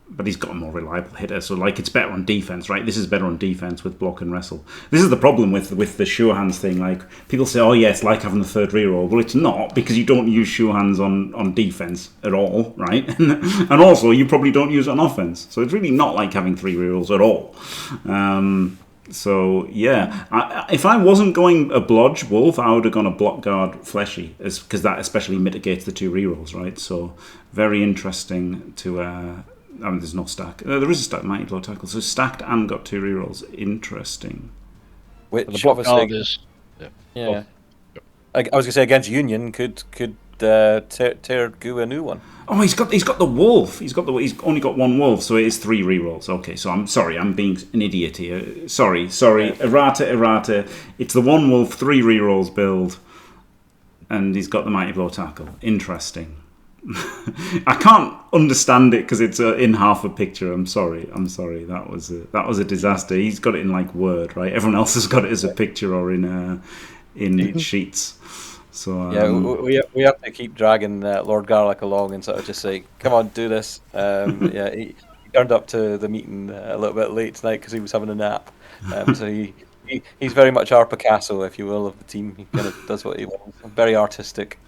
But he's got a more reliable hitter, so like it's better on defense, right? This is better on defense with block and wrestle. This is the problem with the sure hands thing. Like people say, oh yeah, it's like having the 3rd reroll. Well, it's not, because you don't use sure hands on defense at all, right? And also you probably don't use it on offense, so it's really not like having 3 rerolls at all. So yeah, if I wasn't going a blodge wolf, I would have gone a block guard fleshy, because that especially mitigates the 2 rerolls, right? So very interesting to. I mean, there's no stack. There is a stack, mighty blow tackle. So stacked and got 2 rerolls. Interesting. Which The block obviously, guard is. yeah. I was gonna say against Union could tear Goo a new one. Oh, he's got the wolf. He's only got 1 wolf, so it is 3 rerolls. Okay, so I'm sorry, I'm being an idiot here. Sorry. Errata. It's the 1 wolf, 3 rerolls build, and he's got the mighty blow tackle. Interesting. I can't understand it because it's in half a picture. I'm sorry. That was a disaster. He's got it in like Word, right? Everyone else has got it as a picture or in sheets. So we have to keep dragging Lord Garlic along and sort of just say, "Come on, do this." He turned up to the meeting a little bit late tonight because he was having a nap. So he's very much our Picasso, if you will, of the team. He kind of does what he wants. Very artistic.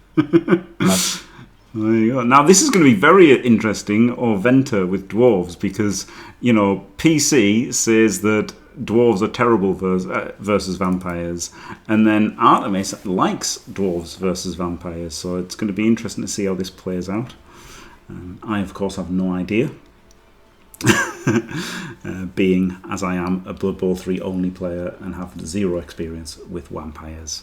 There you go. Now this is going to be very interesting, or Venter with dwarves, because PC says that dwarves are terrible versus vampires, and then Artemis likes dwarves versus vampires. So it's going to be interesting to see how this plays out. I, of course, have no idea, being as I am a Blood Bowl 3 only player and have 0 experience with vampires.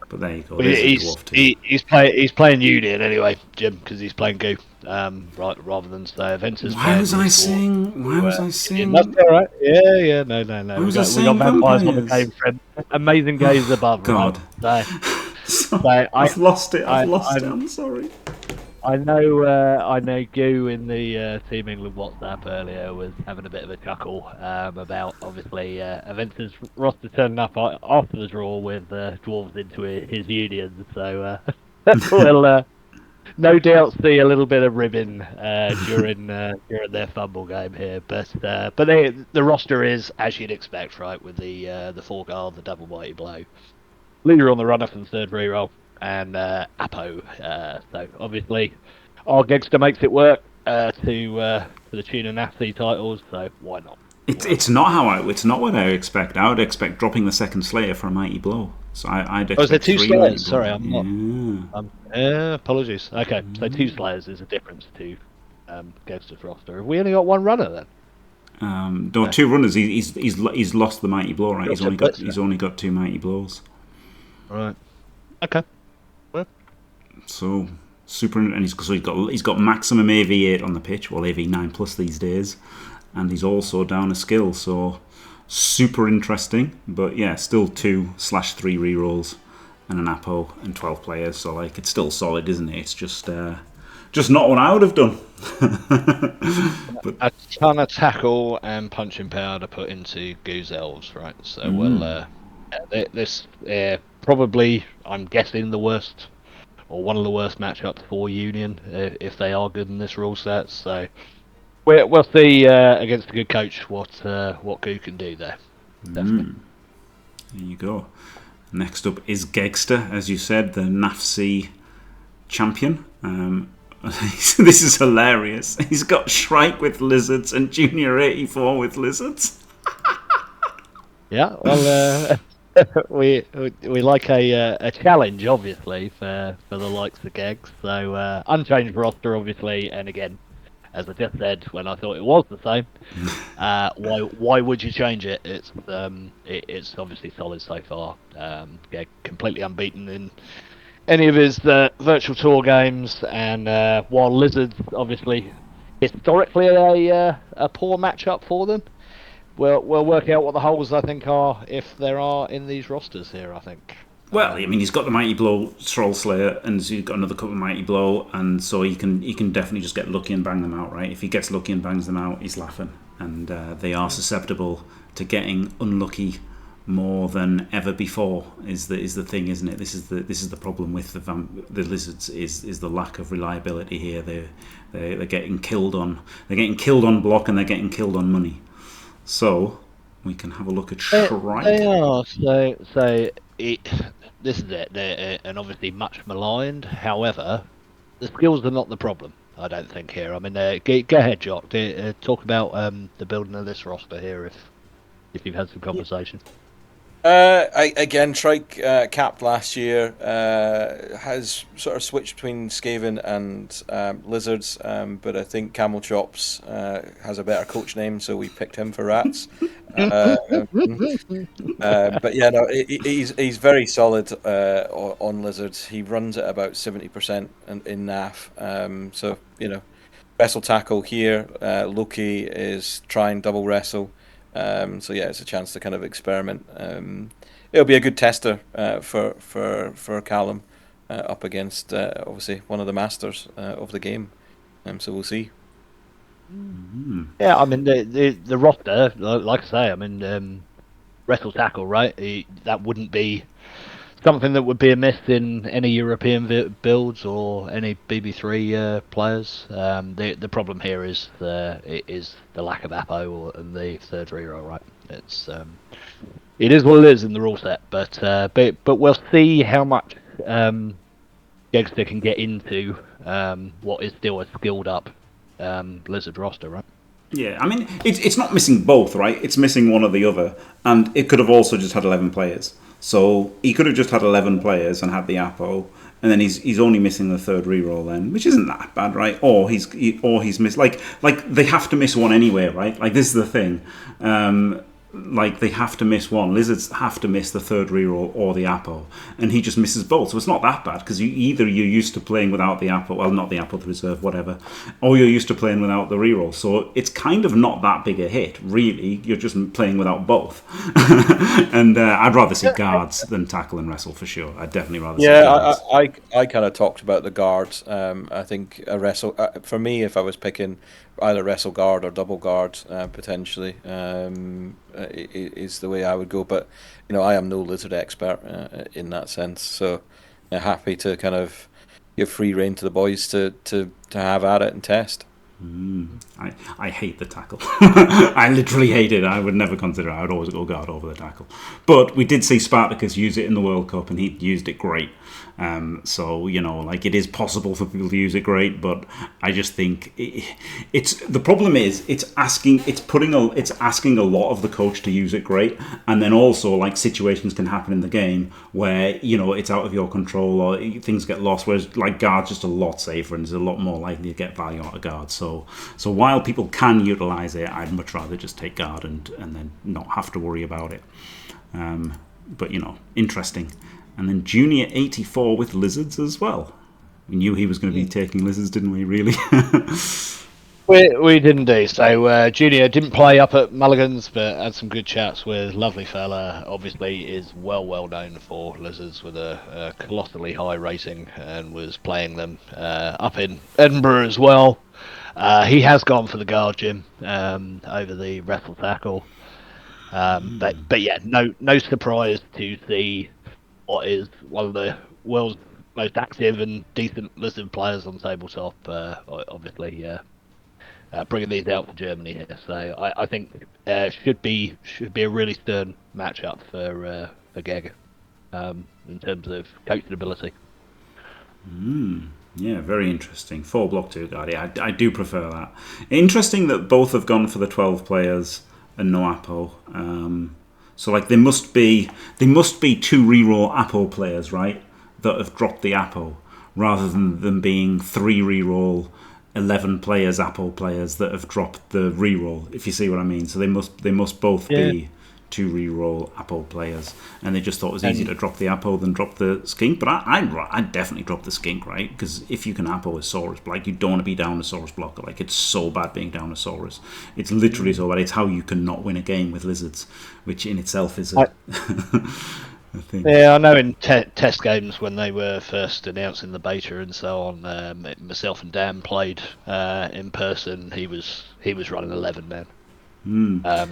But there you go. He's playing Union anyway, Jim, because he's playing Goo, right, rather than say Venter's. Why was I saying? That's all right. Yeah. No. We got vampires on the game, friend. Amazing games above. God. Right? I've lost it. I'm sorry. I know Goo in the Team England WhatsApp earlier was having a bit of a chuckle about obviously Aventus roster turning up after the draw with dwarves into his union, so we'll no doubt see a little bit of ribbon during their fumble game here, but the roster is as you'd expect, right, with the 4 guard, the double mighty blow, leader on the runner for the 3rd reroll, and Apo. So obviously, our Gegster makes it work for the tune of Nasty titles. So why not? It's not what I expect. I would expect dropping the 2nd Slayer for a mighty blow. So I'd expect. Oh, is there 2 Slayers? Sorry, I'm not. Apologies. Okay, so 2 Slayers is a difference to Gegster's roster. Have we only got 1 runner then? No, 2 runners. He's lost the mighty blow, right? He's only got 2 mighty blows. Right. Okay. So super, and he's got maximum AV8 on the pitch, well AV9 plus these days, and he's also down a skill. So super interesting, but yeah, still 2/3 rerolls and an Apo and 12 players. So like it's still solid, isn't it? It's just not what I would have done. But a ton of tackle and punching power to put into Goose Elves, right? So this probably, I'm guessing, the worst or one of the worst matchups for Union if they are good in this rule set. So we'll see against a good coach what Goo can do there. Definitely. There you go. Next up is Gegster, as you said, the NAFC champion. This is hilarious. He's got Shrike with lizards and Junior 84 with lizards. Yeah, well, we like a challenge, obviously, for the likes of Gegs. So unchanged roster, obviously, and again, as I just said when I thought it was the same, why would you change it? It's obviously solid so far. Geg completely unbeaten in any of his virtual tour games, and while Lizards obviously historically a poor matchup for them. We'll work out what the holes I think are, if there are, in these rosters here. I think. Well, I mean, he's got the Mighty Blow Troll Slayer, and he's got another couple of Mighty Blow, and so he can definitely just get lucky and bang them out, right? If he gets lucky and bangs them out, he's laughing, and they are susceptible to getting unlucky more than ever before. Is the thing, isn't it? This is the problem with the Lizards is the lack of reliability here. They're getting killed on block, and they're getting killed on money. So we can have a look at Shrike. They are. So this is it. They're and obviously much maligned. However, the skills are not the problem, I don't think, here. I mean, go ahead, Jock. Talk about the building of this roster here, if you've had some conversation. Again, Trike capped last year, has sort of switched between Skaven and Lizards, but I think Camelchops has a better coach name, so we picked him for Rats. But yeah, no, he's very solid on Lizards. He runs at about 70% in NAF. So wrestle tackle here. Loki is trying double wrestle. So yeah, it's a chance to kind of experiment. It'll be a good tester for Callum up against obviously one of the masters of the game. So we'll see. Yeah, I mean the roster, like I say, I mean wrestle tackle, right? That wouldn't be something that would be amiss in any European builds or any BB3 players. The problem here is the lack of Apo and the third reroll, right? It is what it is in the rule set, but we'll see how much Gegster can get into what is still a skilled up Lizard roster, right? Yeah, I mean, it's not missing both, right? It's missing one or the other, and it could have also just had 11 players. So he could have just had 11 players and had the Apo, and then he's only missing the third reroll then, which isn't that bad, right? Or he's missed like they have to miss one anyway, right? Like this is the thing. Like they have to miss one. Lizards have to miss the third reroll or the Apo, and he just misses both. So it's not that bad because you're used to playing without the Apo, well, not the Apo, the reserve, whatever, or you're used to playing without the reroll. So it's kind of not that big a hit, really. You're just playing without both. And I'd rather see guards than tackle and wrestle for sure. I'd definitely rather see guards. I kind of talked about the guards. I think a wrestle for me, if I was picking either wrestle guard or double guard potentially is the way I would go, but I am no Lizard expert in that sense, so happy to kind of give free rein to the boys to have at it and test. I hate the tackle. I literally hate it. I would never consider it. I would always go guard over the tackle, but we did see Spartacus use it in the World Cup and he used it great. So like it is possible for people to use it great, but I just think it's the problem is it's asking a lot of the coach to use it great, and then also like situations can happen in the game where it's out of your control or things get lost. Whereas like guard's just a lot safer and is a lot more likely to get value out of guard. So while people can utilize it, I'd much rather just take guard and then not have to worry about it. But interesting. And then Junior 84 with Lizards as well. We knew he was going to be taking Lizards, didn't we, really? We didn't do. So Junior didn't play up at Mulligan's, but had some good chats with lovely fella. Obviously is well known for Lizards with a colossally high rating and was playing them up in Edinburgh as well. He has gone for the guard gym over the wrestle tackle. But yeah, no surprise to see what is one of the world's most active and decent Lizard players on tabletop. Obviously, bringing these out for Germany here, so I think should be a really stern matchup for Geg in terms of coaching ability. Yeah, very interesting. 4 block 2 guard. Yeah, I do prefer that. Interesting that both have gone for the 12 players and no Apo. So like they must be 2 reroll Apo players, right? That have dropped the Apo, rather than them being 3 reroll 11 players Apo players that have dropped the reroll. If you see what I mean. So they must both be 2 reroll Apo players, and they just thought it was easier to drop the Apo than drop the Skink. But I'd definitely drop the Skink, right? Because if you can Apo a Saurus, like you don't want to be down a Saurus blocker. Like it's so bad being down a Saurus. It's literally so bad. It's how you can not win a game with Lizards, which in itself is a thing. Yeah, I know in test games when they were first announcing the beta and so on, myself and Dan played in person. He was running 11 man.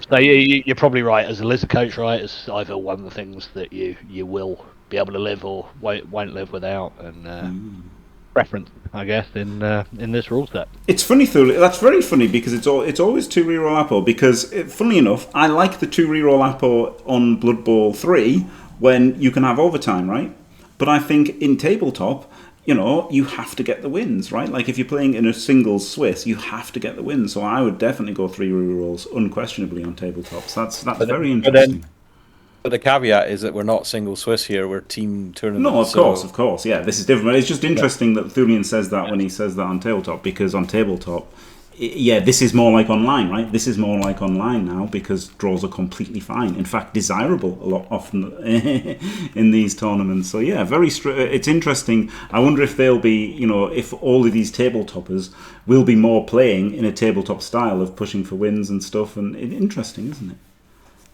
So you're probably right. As a Lizard coach, right, it's either one of the things that you will be able to live or won't live without, and preference, I guess, in this rule set. It's funny though. That's very funny because it's always 2 reroll Apo. Because funnily enough, I like the 2 reroll Apo on Blood Bowl 3 when you can have overtime, right? But I think in tabletop, you know, you have to get the wins, right? Like if you're playing in a singles Swiss, you have to get the wins. So I would definitely go 3 rerolls unquestionably on tabletops. That's very interesting. But the caveat is that we're not single Swiss here; we're team tournament. No, of course, yeah, this is different. It's just interesting that Thulian says that when he says that on tabletop, because on tabletop, yeah, this is more like online, right? This is more like online now because draws are completely fine. In fact, desirable a lot often in these tournaments. So yeah, it's interesting. I wonder if they'll be, you know, if all of these tabletoppers will be more playing in a tabletop style of pushing for wins and stuff. And interesting, isn't it?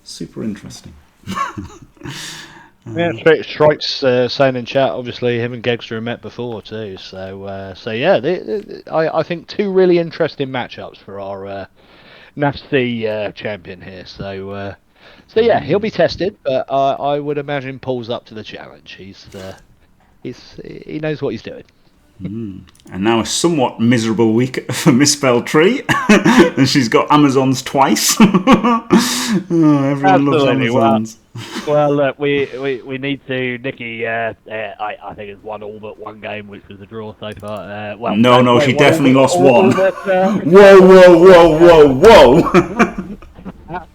Super interesting. Yeah, Strike's saying in chat. Obviously, him and Gegster have met before too. So yeah, I think 2 really interesting matchups for our NAFC champion here. So yeah, he'll be tested, but I would imagine Paul's up to the challenge. He knows what he's doing. And now a somewhat miserable week for Misspelled Tree, and she's got Amazons twice. Everyone loves Amazons. Well, look, we need to. Nikki, I think has won all but 1 game, which was a draw so far. No, she definitely lost 1. Whoa! How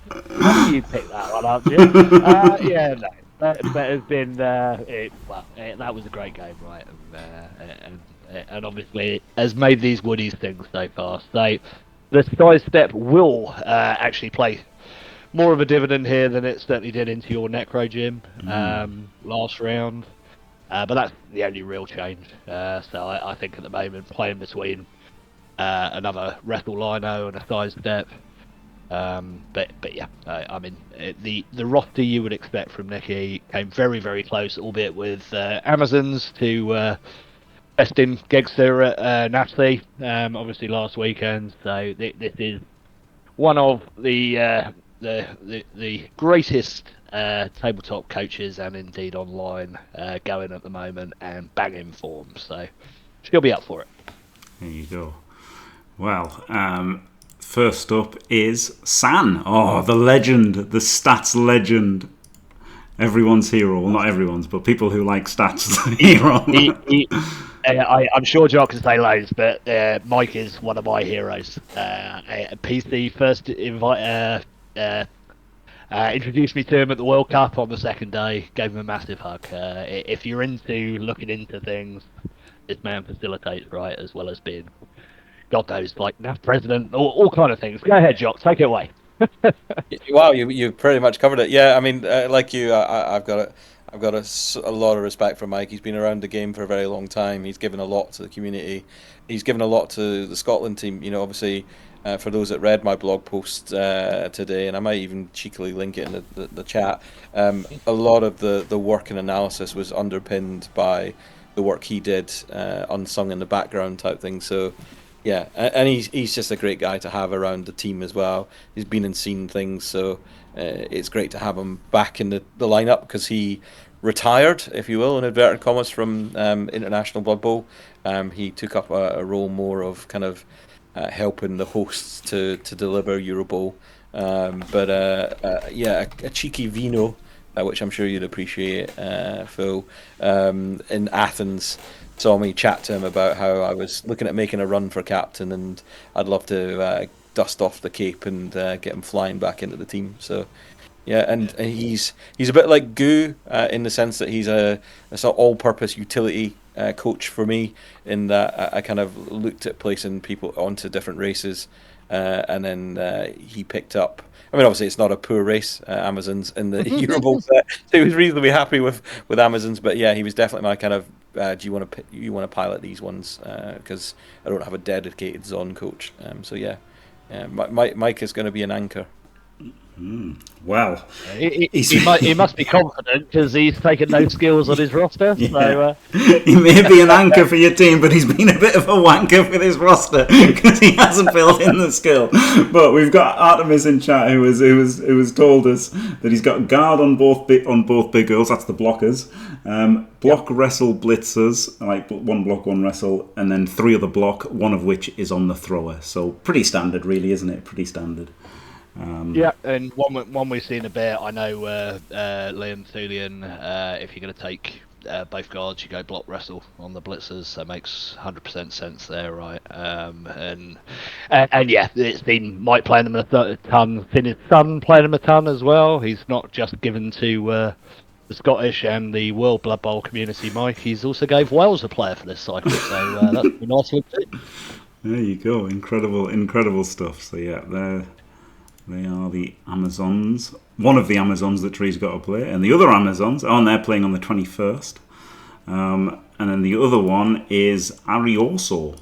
do you pick that one up, Jim? Yeah, no. But it's been that was a great game, right? And obviously it has made these Woodies things so far. So the sidestep will actually play more of a dividend here than it certainly did into your Necro, Jim, last round. But that's the only real change. So I think at the moment playing between another Wrestle Lino and a sidestep. But yeah, I mean the roster you would expect from Nikki came very, very close, albeit with Amazons to besting Gegster at NAFC, obviously last weekend. So this is one of the greatest tabletop coaches and indeed online going at the moment and banging form. So she'll be up for it. There you go. Well, first up is San. Oh, the legend, the stats legend. Everyone's hero. Well, not everyone's, but people who like stats hero. I'm sure Jock can say loads, but Mike is one of my heroes. PC first introduced me to him at the World Cup on the second day, gave him a massive hug. If you're into looking into things, this man facilitates, right, as well as being, God knows, like NAF president, all kind of things. Go ahead, Jock, take it away. Wow, you pretty much covered it. Yeah, I mean, like you, I've got a lot of respect for Mike. He's been around the game for a very long time. He's given a lot to the community. He's given a lot to the Scotland team. You know, obviously, for those that read my blog post today, and I might even cheekily link it in the chat, a lot of the work and analysis was underpinned by the work he did, unsung in the background type thing. So, yeah, and he's just a great guy to have around the team as well. He's been and seen things, so it's great to have him back in the lineup because he retired, if you will, in inverted commas, from International Blood Bowl. He took up a role more of kind of helping the hosts to deliver Euro Bowl. Yeah, a cheeky vino, which I'm sure you'd appreciate, Phil, in Athens. Saw me chat to him about how I was looking at making a run for captain, and I'd love to dust off the cape and get him flying back into the team. So, yeah, and he's a bit like Goo in the sense that he's a sort of all-purpose utility coach for me. In that I kind of looked at placing people onto different races, and then he picked up. I mean, obviously, it's not a poor race, Amazons in the Euro Bowl set, so he was reasonably happy with Amazons. But yeah, he was definitely my kind of. Do you want to pilot these ones? Because I don't have a dedicated zone coach. So yeah, Mike is going to be an anchor. Well, he must be confident because he's taken no skills on his roster. Yeah. So he may be an anchor for your team, but he's been a bit of a wanker with his roster because he hasn't built in the skill. But we've got Artemis in chat who has told us that he's got guard on both big girls. That's the blockers. Block, wrestle, blitzers, like one block, one wrestle, and then 3 other block, one of which is on the thrower. So pretty standard, really, isn't it? Pretty standard. Yeah, and one we've seen a bit. I know Liam Thulian, if you're going to take both guards, you go block wrestle on the blitzers, so it makes 100% sense there, right? And yeah, it's been Mike playing them a ton, Finn's son playing them a ton as well. He's not just given to the Scottish and the World Blood Bowl community, Mike. He's also gave Wales a player for this cycle, so that's a nice look too. There you go, incredible stuff. So yeah, they are the Amazons. One of the Amazons that Tree's got to play, and the other Amazons, and they're playing on the 21st. And then the other one is Arioso.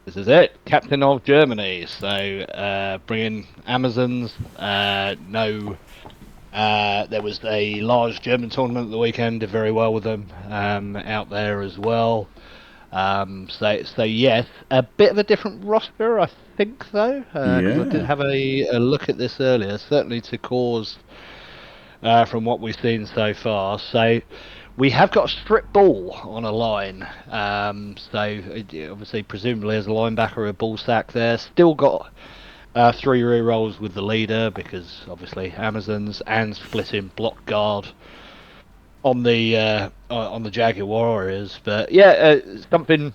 This is it, captain of Germany. So bringing Amazons. There was a large German tournament at the weekend. Did very well with them out there as well. So yes, a bit of a different roster, I think, though. Because I did have a look at this earlier. Certainly to cause from what we've seen so far. So we have got a strip ball on a line. So obviously, presumably as a linebacker, a ball sack there. Still got 3 re-rolls with the leader because obviously Amazons, and splitting block guard on the Jaguar Warriors. But yeah, something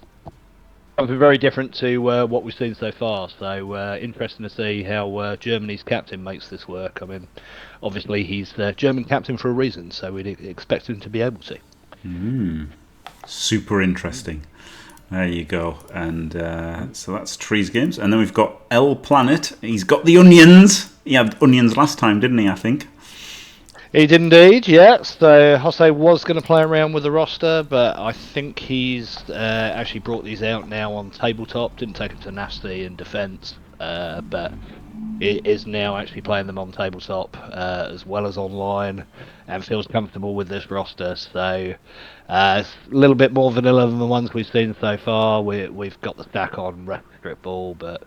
very different to what we've seen so far. So interesting to see how Germany's captain makes this work. I mean, obviously he's the German captain for a reason, so we'd expect him to be able to. Super interesting. There you go. And so that's Tree's games. And then we've got L Planet. He's got the onions. He had onions last time, didn't he, I think? He did indeed, yeah. So Jose was going to play around with the roster, but I think he's actually brought these out now on tabletop. Didn't take them to Nasty in defence, but it is now actually playing them on tabletop as well as online, and feels comfortable with this roster. So it's a little bit more vanilla than the ones we've seen so far. We've got the stack on Rep Strip Ball, but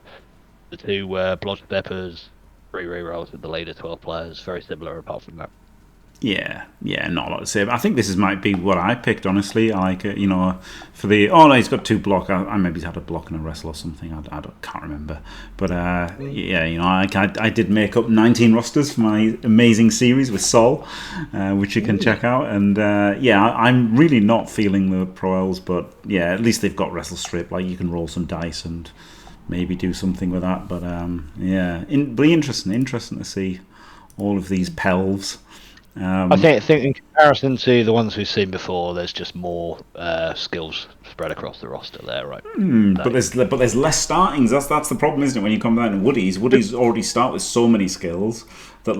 the 2 Blodge Steppers, 3 rerolls with the leader, 12 players, very similar apart from that. Yeah, not a lot to say. But I think this might be what I picked, honestly. I like it, for the... Oh, no, he's got 2 block. I maybe he's had a block and a wrestle or something. I can't remember. But, yeah, I did make up 19 rosters for my amazing series with Sol, which you can check out. And, I'm really not feeling the Prowels, but, yeah, at least they've got wrestle strip. Like, you can roll some dice and maybe do something with that. But, be interesting to see all of these pelves. I think in comparison to the ones we've seen before, there's just more skills spread across the roster there, right? But there's less startings. That's the problem, isn't it? When you come down to Woodies already start with so many skills that,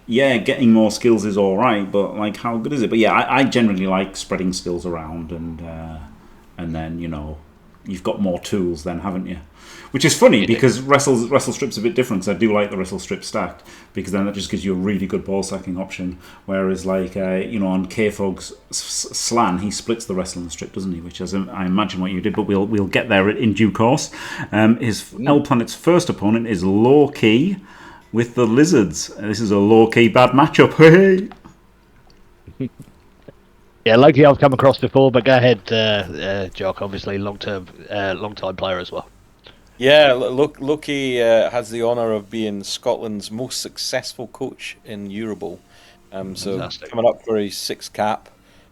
getting more skills is all right, but how good is it? But yeah, I generally like spreading skills around, and then you've got more tools then, haven't you? Which is funny because wrestle strip's a bit different. Because I do like the wrestle strip stacked, because then that just gives you a really good ball sacking option. Whereas on Kfog's slan, he splits the wrestle and strip, doesn't he? Which is, I imagine, what you did, but we'll get there in due course. His L Planet's first opponent is Low Key with the Lizards. This is a low key bad matchup. Hey. Yeah, Loki I've come across before, but go ahead, Jock. Obviously, long time player as well. Yeah, Loki has the honour of being Scotland's most successful coach in Eurobowl. So Fantastic. Coming up for his 6th cap,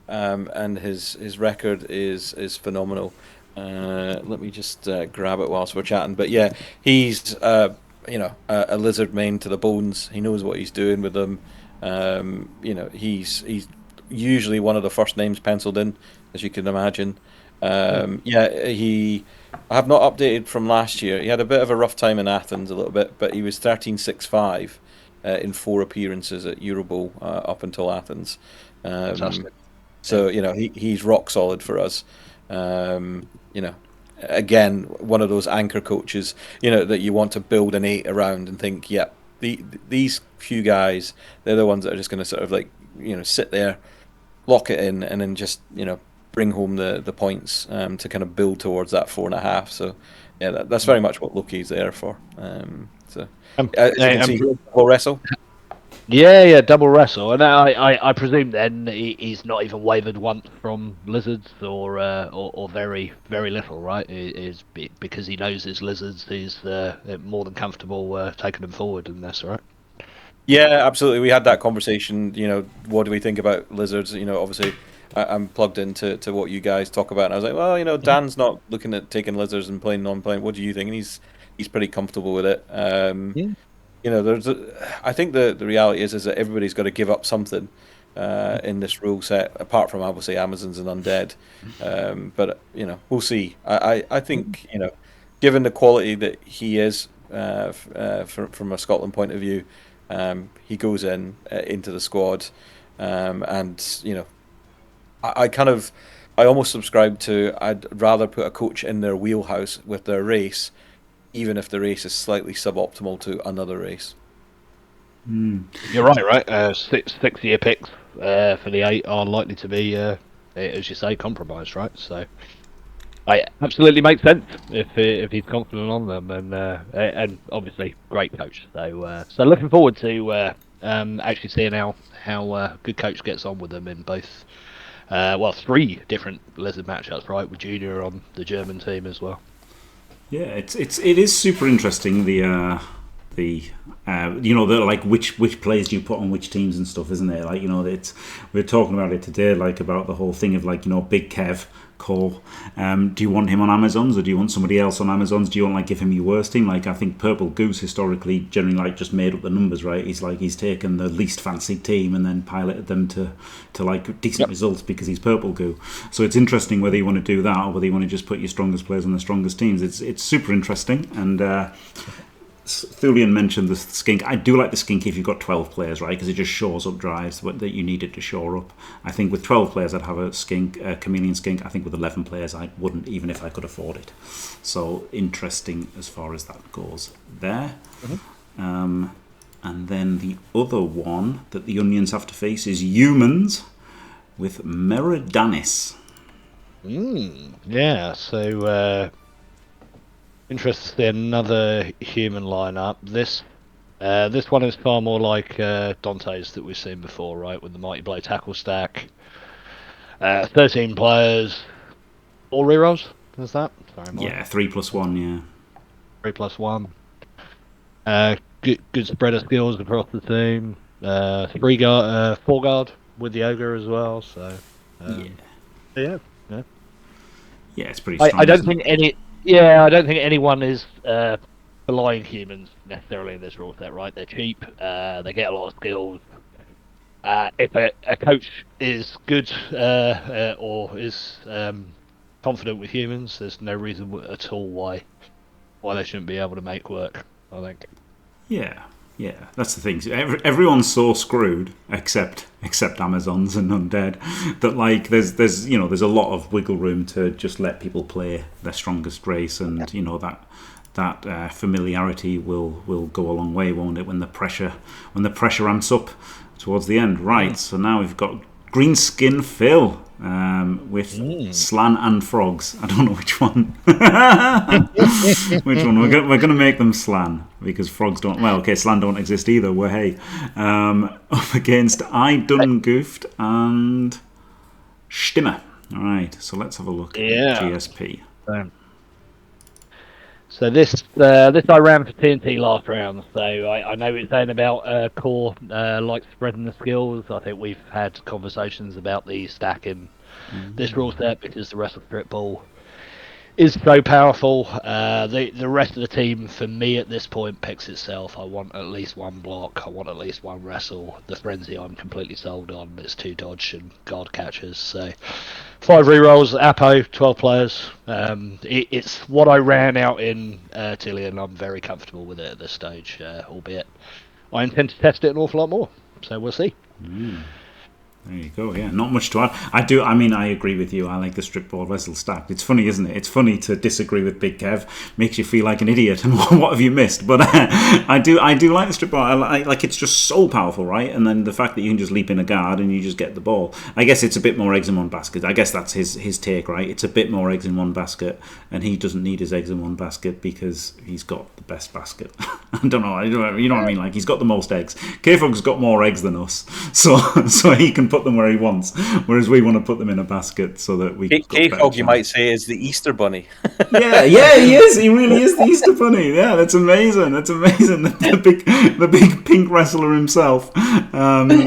and his record is phenomenal. Let me just grab it whilst we're chatting. But yeah, he's a lizard main to the bones. He knows what he's doing with them. He's usually one of the first names penciled in, as you can imagine. I have not updated from last year. He had a bit of a rough time in Athens a little bit, but he was 13.65 in 4 appearances at Eurobowl up until Athens. Fantastic. So he's rock solid for us. Again, one of those anchor coaches, that you want to build an 8 around and think, these few guys, they're the ones that are just going to sort of sit there, lock it in, and then just bring home the points to kind of build towards that 4.5. So yeah, that's very much what Loki's there for. As you can see, double wrestle. Yeah, double wrestle, and I presume then he's not even wavered once from lizards or very very little, right? Is because he knows his lizards, he's more than comfortable taking them forward in this, right? Yeah, absolutely. We had that conversation. What do we think about lizards? Obviously, I'm plugged into what you guys talk about, and I was like, well, Dan's not looking at taking lizards and playing non-playing. What do you think? And he's pretty comfortable with it. Yeah. I think the reality is that everybody's got to give up something in this rule set, apart from obviously Amazons and Undead. But we'll see. I think given the quality that he is from a Scotland point of view, he goes into the squad, and I almost subscribe to I'd rather put a coach in their wheelhouse with their race, even if the race is slightly suboptimal to another race. You're right? 6 year picks for the 8 are likely to be, as you say, compromised, right? So, it absolutely makes sense if he's confident on them, and obviously great coach. So looking forward to actually seeing how good coach gets on with them in both, 3 different Lizard matchups, right? With Junior on the German team as well. Yeah, it is super interesting. Like which players do you put on which teams and stuff, isn't it? Like we're talking about it today, like about the whole thing of Big Kev Cole. Do you want him on Amazons or do you want somebody else on Amazons? Do you want give him your worst team? Like I think Purple Goose historically generally just made up the numbers, right? He's taken the least fancied team and then piloted them to decent results because he's Purple Goo. So it's interesting whether you want to do that or whether you want to just put your strongest players on the strongest teams. It's super interesting. And Thulian mentioned the skink. I do like the skink if you've got 12 players, right? Because it just shores up drives that you needed to shore up. I think with 12 players I'd have a skink, a chameleon skink. I think with 11 players I wouldn't, even if I could afford it. So interesting as far as that goes there. And then the other one that the Onions have to face is humans with Meridanis. Yeah, so interested to see another human lineup. This one is far more like Dante's that we've seen before, right? With the Mighty Blow tackle stack. 13 players, 4 rerolls. Is that? Sorry, Mike. Yeah, 3+1. Yeah, 3+1. Good spread of skills across the team. 4 guard with the ogre as well. So yeah, it's pretty strong. I don't think any. Yeah, I don't think anyone is relying humans necessarily in this rule set, right? They're cheap, they get a lot of skills. If a coach is good or is confident with humans, there's no reason at all why they shouldn't be able to make work, I think. Yeah, that's the thing. Everyone's so screwed except Amazons and Undead that there's a lot of wiggle room to just let people play their strongest race, and that familiarity will go a long way, won't it? When the pressure ramps up towards the end, right? So now we've got Greenskin Phil with Slan and Frogs. I don't know which one. Which one? We're going to make them Slan because Frogs don't. Well, okay, Slan don't exist either. Well, hey, up against I Done Goofed and Stimmer. All right, so let's have a look at GSP. So this I ran for TNT last round, so I know it's saying about core like spreading the skills. I think we've had conversations about the stack in this rule set because the Wrestle Strip Ball is so powerful. The rest of the team, for me at this point, picks itself. I want at least 1 block, I want at least 1 wrestle. The Frenzy I'm completely sold on. It's 2 dodge and guard catches. So 5 rerolls, Apo, 12 players. It's what I ran out in Tilly, and I'm very comfortable with it at this stage, albeit I intend to test it an awful lot more. So we'll see. There you go. Yeah, not much to add. I agree with you. I like the strip ball wrestle stacked. It's funny, isn't it? It's funny to disagree with Big Kev. Makes you feel like an idiot. And what have you missed? But I do like the strip ball. I like it's just so powerful, right? And then the fact that you can just leap in a guard and you just get the ball. I guess it's a bit more eggs in one basket. I guess that's his take, right? It's a bit more eggs in one basket, and he doesn't need his eggs in one basket because he's got the best basket. I don't know. You know what I mean? Like he's got the most eggs. Kfog's got more eggs than us, so he can put put them where he wants, whereas we want to put them in a basket so that we. Kfog, you might say, is the Easter bunny. Yeah, he is. He really is the Easter bunny. Yeah, that's amazing. That's amazing. The big pink wrestler himself.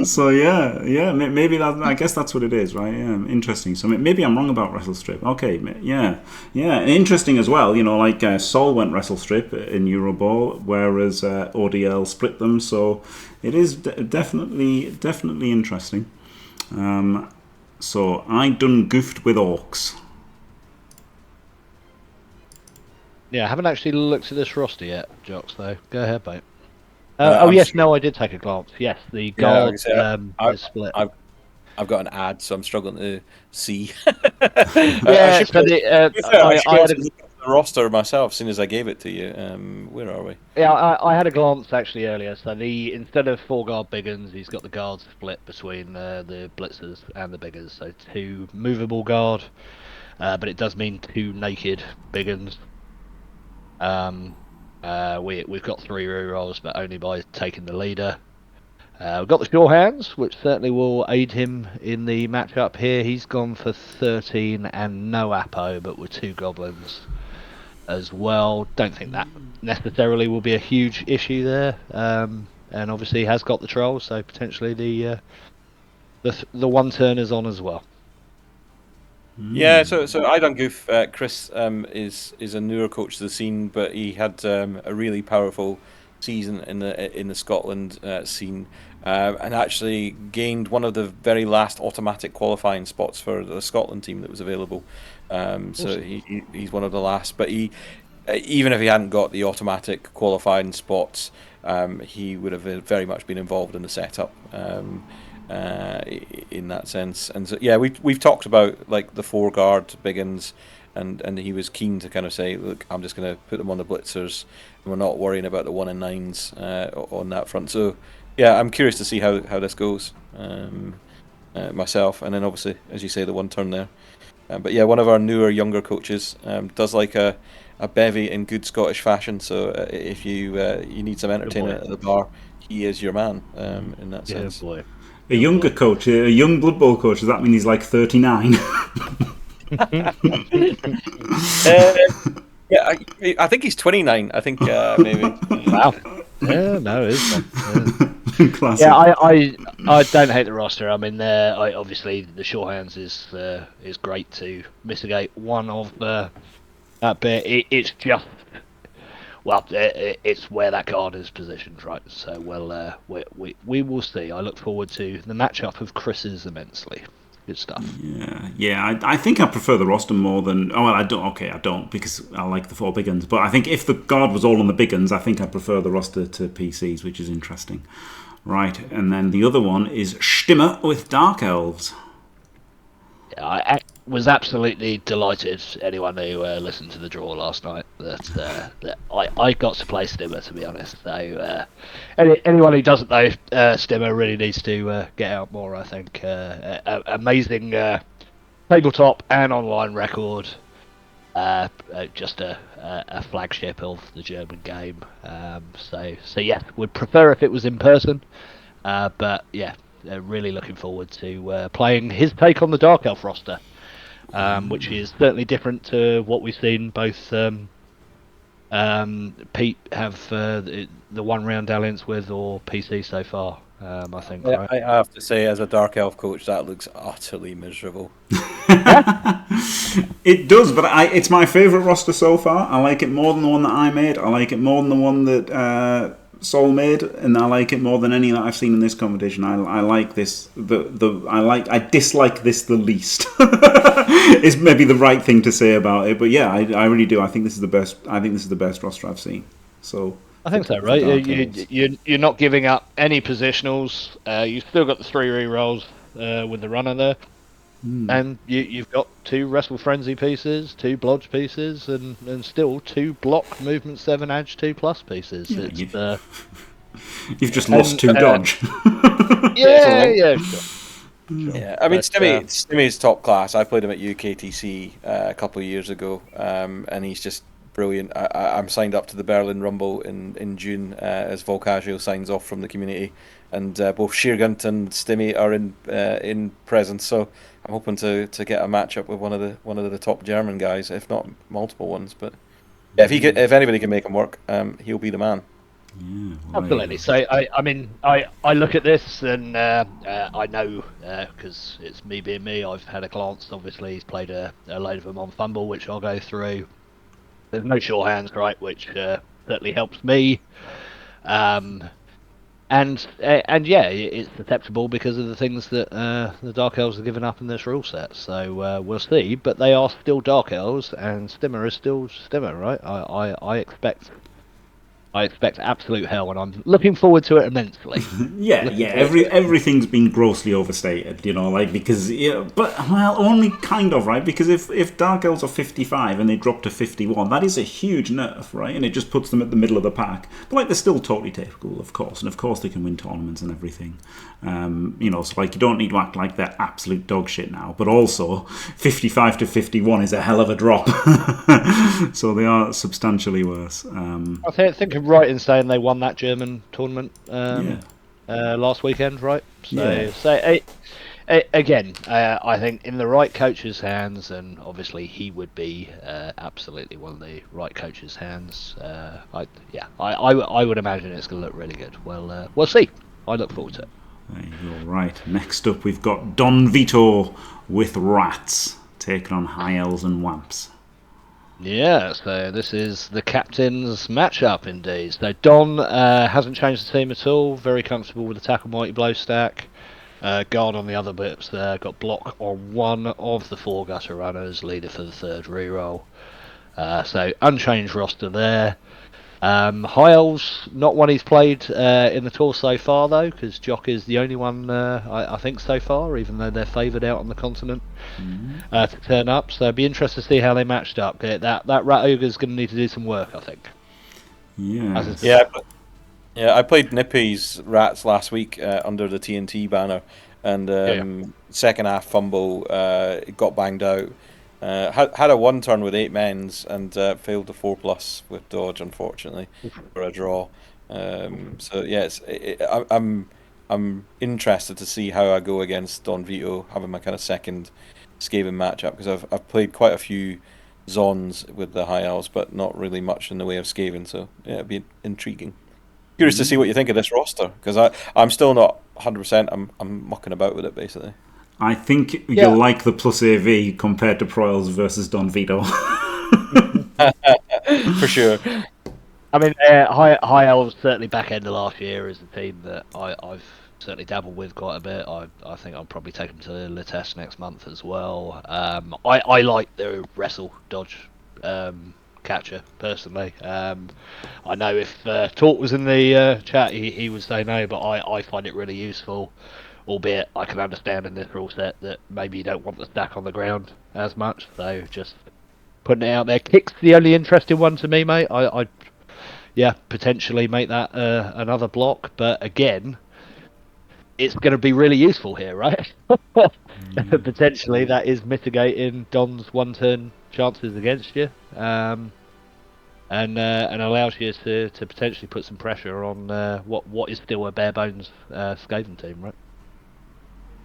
So yeah. Maybe that. I guess that's what it is, right? Yeah, interesting. So maybe I'm wrong about WrestleStrip. Okay, yeah. And interesting as well. Like Sol went WrestleStrip in Euroball, whereas ODL split them. So it is definitely interesting. So I done goofed with orcs. Yeah, I haven't actually looked at this roster yet, Jocks, though. Go ahead, mate. I did take a glance. Yes, the guard is split. I've got an ad, so I'm struggling to see. I had a roster myself, as soon as I gave it to you. Where are we? Yeah, I had a glance actually earlier. So instead of 4 guard biggins, he's got the guards split between the blitzers and the biggers. So 2 movable guard, but it does mean 2 naked biggins. We've got 3 rerolls, but only by taking the leader. We've got the sure hands, which certainly will aid him in the matchup here. He's gone for 13 and no Apo, but with 2 goblins as well. Don't think that necessarily will be a huge issue there. And obviously he has got the troll, so potentially the one-turn is on as well. Yeah, so I done goof. Chris is a newer coach to the scene, but he had a really powerful season in the Scotland scene, and actually gained one of the very last automatic qualifying spots for the Scotland team that was available. So he's one of the last. But even if he hadn't got the automatic qualifying spots, he would have very much been involved in the setup. In that sense, and so we've talked about like the 4 guard biggins, and he was keen to kind of say, look, I'm just going to put them on the blitzers, and we're not worrying about the 1 and 9s on that front. So yeah, I'm curious to see how this goes myself, and then obviously, as you say, the 1 turn there. But yeah, one of our newer younger coaches does like a bevy in good Scottish fashion. So if you need some entertainment at the bar, he is your man in that sense. Boy. A younger coach, a young Blood Bowl coach, does that mean he's like 39? I think he's 29. I think maybe. Wow. Yeah, no, it is. Classic. Yeah, I don't hate the roster. I mean, obviously the sure hands is great to mitigate one of that bit. It's just. Well, it's where that guard is positioned, right? So, we will see. I look forward to the matchup of Chris's immensely. Good stuff. Yeah. I think I prefer the roster more than. Oh, well, I don't. Okay, I don't because I like the 4 big uns. But I think if the guard was all on the big uns, I think I prefer the roster to PCs, which is interesting. Right, and then the other one is Stimmer with Dark Elves. Yeah, I was absolutely delighted. Anyone who listened to the draw last night that I got to play Stimmer, to be honest. So anyone who doesn't know Stimmer really needs to get out more. I think amazing tabletop and online record. Just a flagship of the German game. So yeah, would prefer if it was in person. But yeah, really looking forward to playing his take on the Dark Elf roster. Which is certainly different to what we've seen both Pete have the 1 round dalliance with, or PC so far. I think. Right? I have to say, as a Dark Elf coach, that looks utterly miserable. It does, but it's my favourite roster so far. I like it more than the one that I made. I like it more than the one that Sol made, and I like it more than any that I've seen in this competition. I like this. I dislike this the least. Is maybe the right thing to say about it, but yeah, I really do. I think this is the best. I think this is the best roster I've seen. So I think so, right? You're not giving up any positionals. You've still got the 3 rerolls with the runner there, and you've got 2 Wrestle Frenzy pieces, 2 Blodge pieces, and still 2 block movement 7 edge 2+ pieces. Yeah, you've just lost 2 dodge. Yeah, sure. Yeah, I mean, Stimmy's top class. I played him at UKTC a couple of years ago, and he's just brilliant. I'm signed up to the Berlin Rumble in June as Volcagio signs off from the community, and both Sheergunt and Stimmy are in presence. So I'm hoping to get a matchup with one of the top German guys, if not multiple ones. But yeah, if anybody can make him work, he'll be the man. Yeah, well, Absolutely. So I mean, I look at this and I know because it's me being me. I've had a glance. Obviously, he's played a load of them on FUMBBL, which I'll go through. There's no sure hands, right, which certainly helps me. And yeah, it's susceptible because of the things that the Dark Elves have given up in this rule set. So we'll see. But they are still Dark Elves, and Stimmer is still Stimmer, right? I expect absolute hell, and I'm looking forward to it immensely. Everything's been grossly overstated, because but only kind of, right? Because if Dark Elves are 55 and they drop to 51, that is a huge nerf, right? And it just puts them at the middle of the pack. But they're still totally typical, of course, and of course they can win tournaments and everything. So you don't need to act like they're absolute dog shit now. But also, 55 to 51 is a hell of a drop, so they are substantially worse. I think I'm right in saying they won that German tournament last weekend, right? Again, I think in the right coach's hands, and obviously he would be absolutely one of the right coach's hands. I would imagine it's going to look really good. Well, we'll see. I look forward to it. There you go. Right. Next up, we've got Don Vito with Rats taking on High Elves and Wamps. Yeah, so this is the captain's matchup indeed. So Don hasn't changed the team at all. Very comfortable with the tackle mighty blow stack. Guard on the other bits there. Got block on one of the 4 gutter runners. Leader for the 3rd reroll. So unchanged roster there. High Elves, not one he's played in the tour so far though, because Jock is the only one I think so far, even though they're favoured out on the continent to turn up. So it'd be interesting to see how they matched up. That Rat Ogre's going to need to do some work, I think. I played Nippy's Rats last week under the TNT banner, and second half FUMBBL got banged out. Had a 1 turn with 8 men's and failed the 4+ with dodge, unfortunately, for a draw. I'm interested to see how I go against Don Vito, having my kind of second Skaven matchup, because I've played quite a few Zons with the High Elves, but not really much in the way of Skaven. So yeah, it'd be intriguing. Curious to see what you think of this roster, because I'm still not 100%. I'm mucking about with it basically. I think you'll like the plus AV compared to Prowels versus Don Vito. For sure. I mean, High Elves certainly back end of last year is a team that I've certainly dabbled with quite a bit. I think I'll probably take them to the test next month as well. I like the wrestle dodge catcher personally. I know if Talk was in the chat, he would say no, but I find it really useful. Albeit I can understand in this rule set that maybe you don't want the stack on the ground as much, so just putting it out there. Kick's the only interesting one to me, mate. I'd potentially make that another block, but again, it's going to be really useful here, right? Potentially that is mitigating Don's 1-turn chances against you, and allows you to potentially put some pressure on what is still a bare bones Skaven team, right?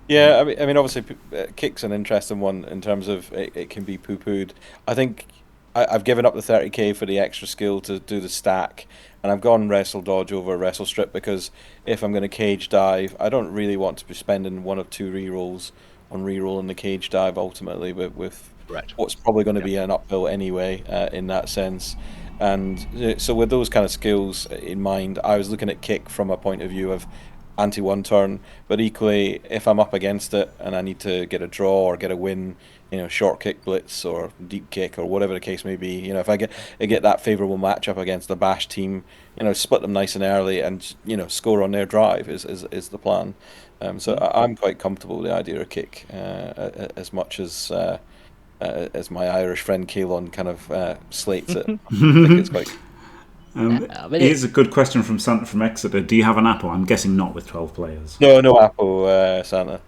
Yeah, I mean, obviously, Kick's an interesting one in terms of it can be poo-pooed. I think I've given up the 30k for the extra skill to do the stack, and I've gone Wrestle Dodge over Wrestle Strip, because if I'm going to Cage Dive, I don't really want to be spending 1 or 2 rerolls on rerolling the Cage Dive ultimately, with what's probably going to be an uphill anyway in that sense. And so with those kind of skills in mind, I was looking at Kick from a point of view of anti 1 turn, but equally if I'm up against it and I need to get a draw or get a win, short kick blitz or deep kick or whatever the case may be, if I get that favourable matchup against the Bash team, split them nice and early and score on their drive is the plan. So I'm quite comfortable with the idea of Kick, as much as my Irish friend Kalon kind of slates it. I think it's quite. Here's a good question from Santa from Exeter. Do you have an Apple? I'm guessing not with 12 players. No Apple, Santa.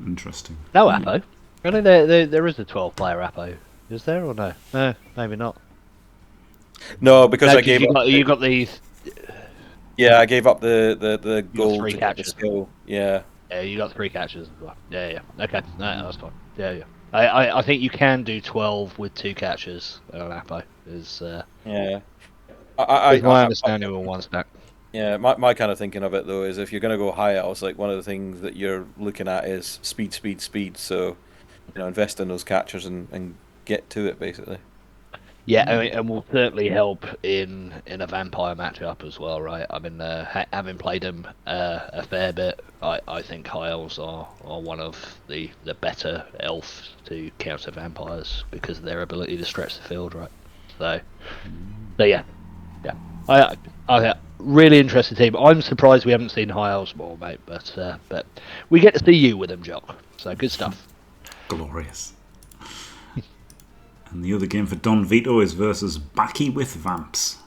Interesting. No Appo. Really, there is a 12-player Appo. Is there or no? No, maybe not. No, because No, I gave up. you got these. Yeah, I gave up the You got gold 3 to get the catches. skill. Yeah. Yeah, you got 3 catches as well. Yeah. Okay, no, that's fine. Yeah. I think you can do 12 with 2 catches. An Apo is Yeah. my understanding of one stack. Yeah, my kind of thinking of it though is if you're going to go high else, like one of the things that you're looking at is speed, speed, speed. So, invest in those catchers and get to it basically. Yeah, and will certainly help in a vampire matchup as well, right? I mean, having played him a fair bit, I think high elves are one of the better elves to counter vampires because of their ability to stretch the field, right? So yeah. I really interested team. I'm surprised we haven't seen high elves more, mate. But we get to see you with them, Jock. So good stuff. Glorious. And the other game for Don Vito is versus Backy with Vamps.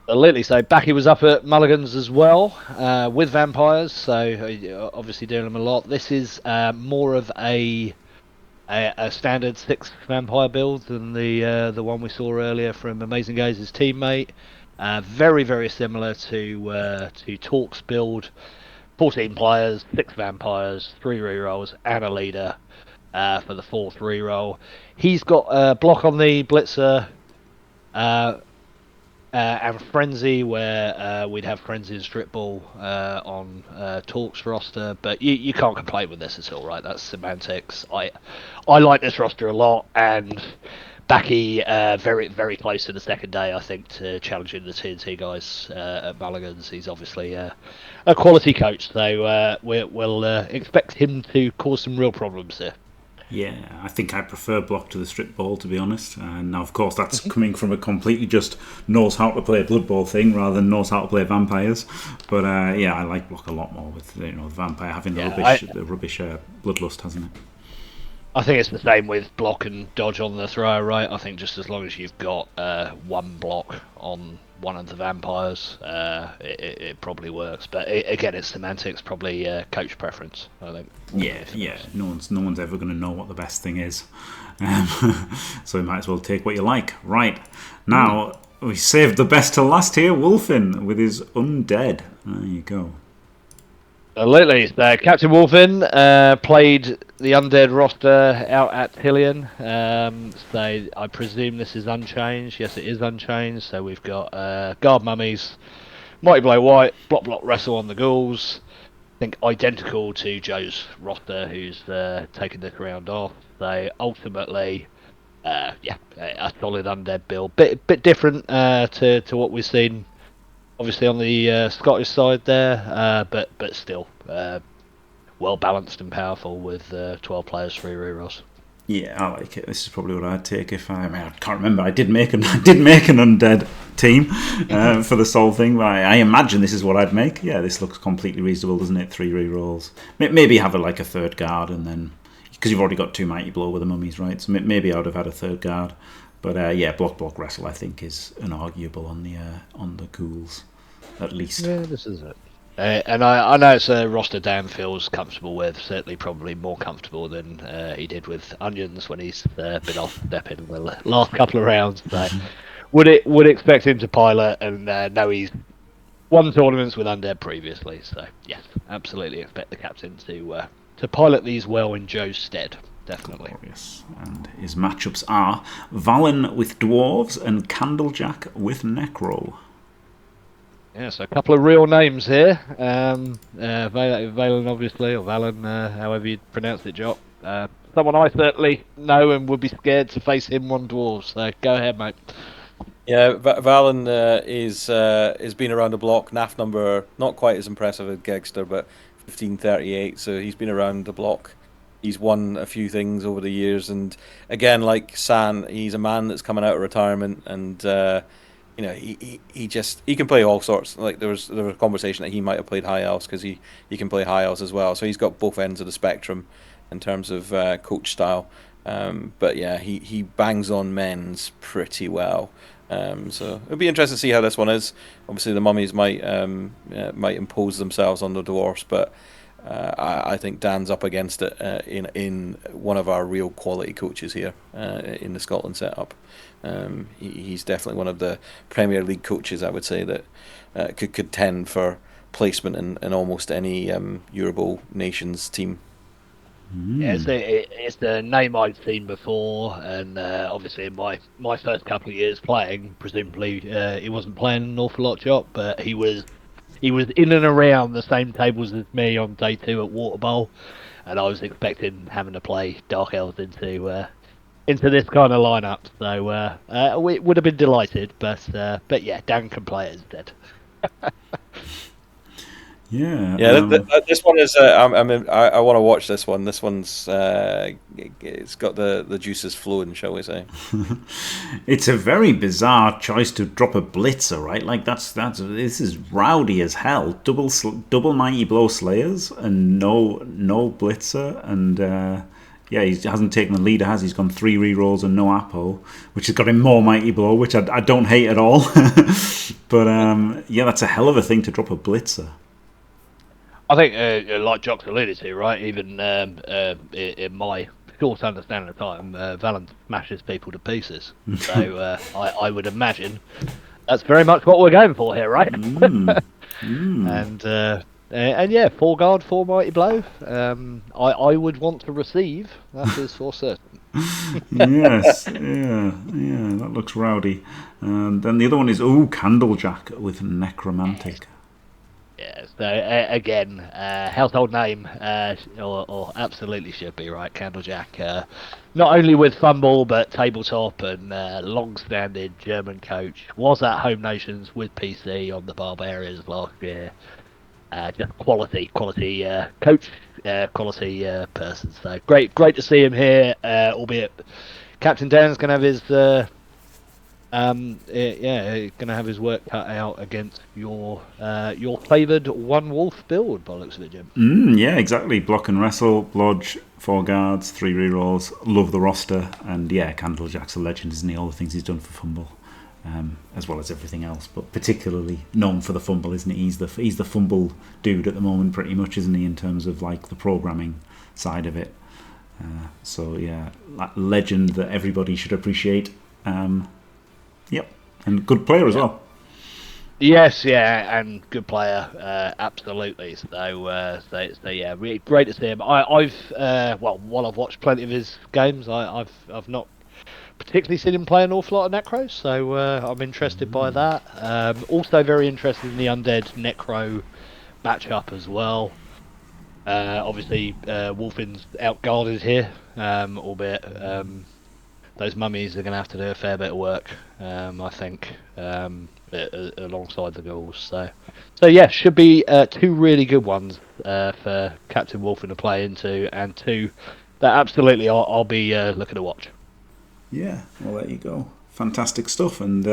Absolutely. So Backy was up at Mulligan's as well with vampires. So obviously doing them a lot. This is more of a standard 6 vampire build than the one we saw earlier from Amazing Gaze's teammate. Very, very similar to Talk's build. 14 players, 6 vampires, 3 rerolls, and a leader for the 4th reroll. He's got a block on the Blitzer and Frenzy, where we'd have Frenzy and Strip Ball on Talk's roster, but you can't complain with this at all, right? That's semantics. I like this roster a lot, and Backy very, very close to the second day, I think, to challenging the TNT guys at Mulligan's. He's obviously a quality coach, so we'll expect him to cause some real problems here. Yeah, I think I prefer block to the strip ball, to be honest. Now, of course, that's coming from a completely just knows how to play Blood Bowl thing rather than knows how to play vampires. But yeah, I like block a lot more with the vampire having the rubbish bloodlust, hasn't it? I think it's the same with block and dodge on the thrower, right? I think just as long as you've got 1 block on one of the vampires, it probably works. But again, it's semantics, probably coach preference, I think. Yeah. No one's ever going to know what the best thing is, so you might as well take what you like. Right now, we saved the best to last here. Wolfin with his undead. There you go. Lately, Captain Wolfin played the undead roster out at Hillian. So I presume this is unchanged. Yes, it is unchanged. So we've got Guard Mummies, Mighty Blow White, Block Wrestle on the Ghouls. I think identical to Joe's roster, who's taken this round off. So ultimately, a solid undead build. Bit different to what we've seen. Obviously on the Scottish side there, but still well balanced and powerful with 12 players, 3 rerolls. Yeah, I like it. This is probably what I'd take if I can't remember. I did make an undead team for the Soul thing, but I imagine this is what I'd make. Yeah, this looks completely reasonable, doesn't it? 3 rerolls. Maybe have a third guard, and then because you've already got 2 Mighty Blow with the Mummies, right? So maybe I would have had a third guard. But yeah, block wrestle I think is an arguable on the Ghouls. At least. Yeah, this is it. And I know it's a roster Dan feels comfortable with, certainly probably more comfortable than he did with Onions when he's been off step in the last couple of rounds. So would expect him to pilot, and know he's won tournaments with Undead previously. So yes, absolutely expect the captain to pilot these well in Joe's stead. Definitely. Glorious. And his matchups are Valen with Dwarves and Candlejack with Necro. Yeah, so a couple of real names here. Valen, obviously, or Valen, however you pronounce it, Jock. Someone I certainly know and would be scared to face him on Dwarves. So go ahead, mate. Yeah, Valen is been around the block. NAF number not quite as impressive as Gegster, but 1538. So he's been around the block. He's won a few things over the years, and again, like San, he's a man that's coming out of retirement, and he can play all sorts. Like there was a conversation that he might have played high elves because he can play high elves as well. So he's got both ends of the spectrum in terms of coach style. But yeah, he bangs on men's pretty well. So it'll be interesting to see how this one is. Obviously, the Mummies might impose themselves on the Dwarfs, but I think Dan's up against it in one of our real quality coaches here in the Scotland setup. He's definitely one of the Premier League coaches, I would say, that could contend for placement in almost any Eurobowl nations team. Yeah, it's the name I'd seen before, and obviously in my first couple of years playing, presumably he wasn't playing an awful lot, Jock, but he was in and around the same tables as me on day 2 at Water Bowl, and I was expecting having to play Dark Elves into this kind of lineup. So we would have been delighted, but yeah, Dan can play it instead. Yeah. This one is. I want to watch this one. This one's. It's got the juices flowing, shall we say? It's a very bizarre choice to drop a blitzer, right? Like this is rowdy as hell. Double mighty blow slayers and no blitzer, and yeah, he hasn't taken the leader, has he? He's gone 3 rerolls and no Apo, which has got him more mighty blow, which I don't hate at all. But yeah, that's a hell of a thing to drop a blitzer. I think, like Jock's alluded to, right, even in my short understanding of time, Valen smashes people to pieces. So I would imagine that's very much what we're going for here, right? And yeah, 4 guard, 4 mighty blow. I would want to receive, that is for certain. Yes, yeah, that looks rowdy. And then the other one is, Candlejack with Necromantic. Yeah, so again, household name, or absolutely should be, right, Candlejack. Not only with FUMBBL, but tabletop and long-standing German coach. Was at Home Nations with PC on the Barbarians last year. Just quality coach, quality person. So great to see him here. Albeit Captain Dan's gonna have his gonna have his work cut out against your favoured one wolf build by the looks of it, Jim. Yeah, exactly. Block and wrestle, blodge, 4 guards, 3 rerolls. Love the roster, and yeah, Candlejack's a legend, isn't he? All the things he's done for FUMBBL. As well as everything else, but particularly known for the FUMBBL, isn't he? He's the FUMBBL dude at the moment, pretty much, isn't he? In terms of like the programming side of it. So yeah, legend that everybody should appreciate. Yep, and good player as well. Yes, yeah, and good player, absolutely. So yeah, really great to see him. I've while I've watched plenty of his games, I've not particularly seen him play an awful lot of Necros, so I'm interested by that. Also very interested in the Undead Necro matchup as well. Obviously, Wolfin's outguarded here, albeit those mummies are going to have to do a fair bit of work, I think, alongside the ghouls. So yeah, should be 2 really good ones for Captain Wolfin to play into, and 2 that absolutely I'll be looking to watch. Yeah, well, there you go. Fantastic stuff. And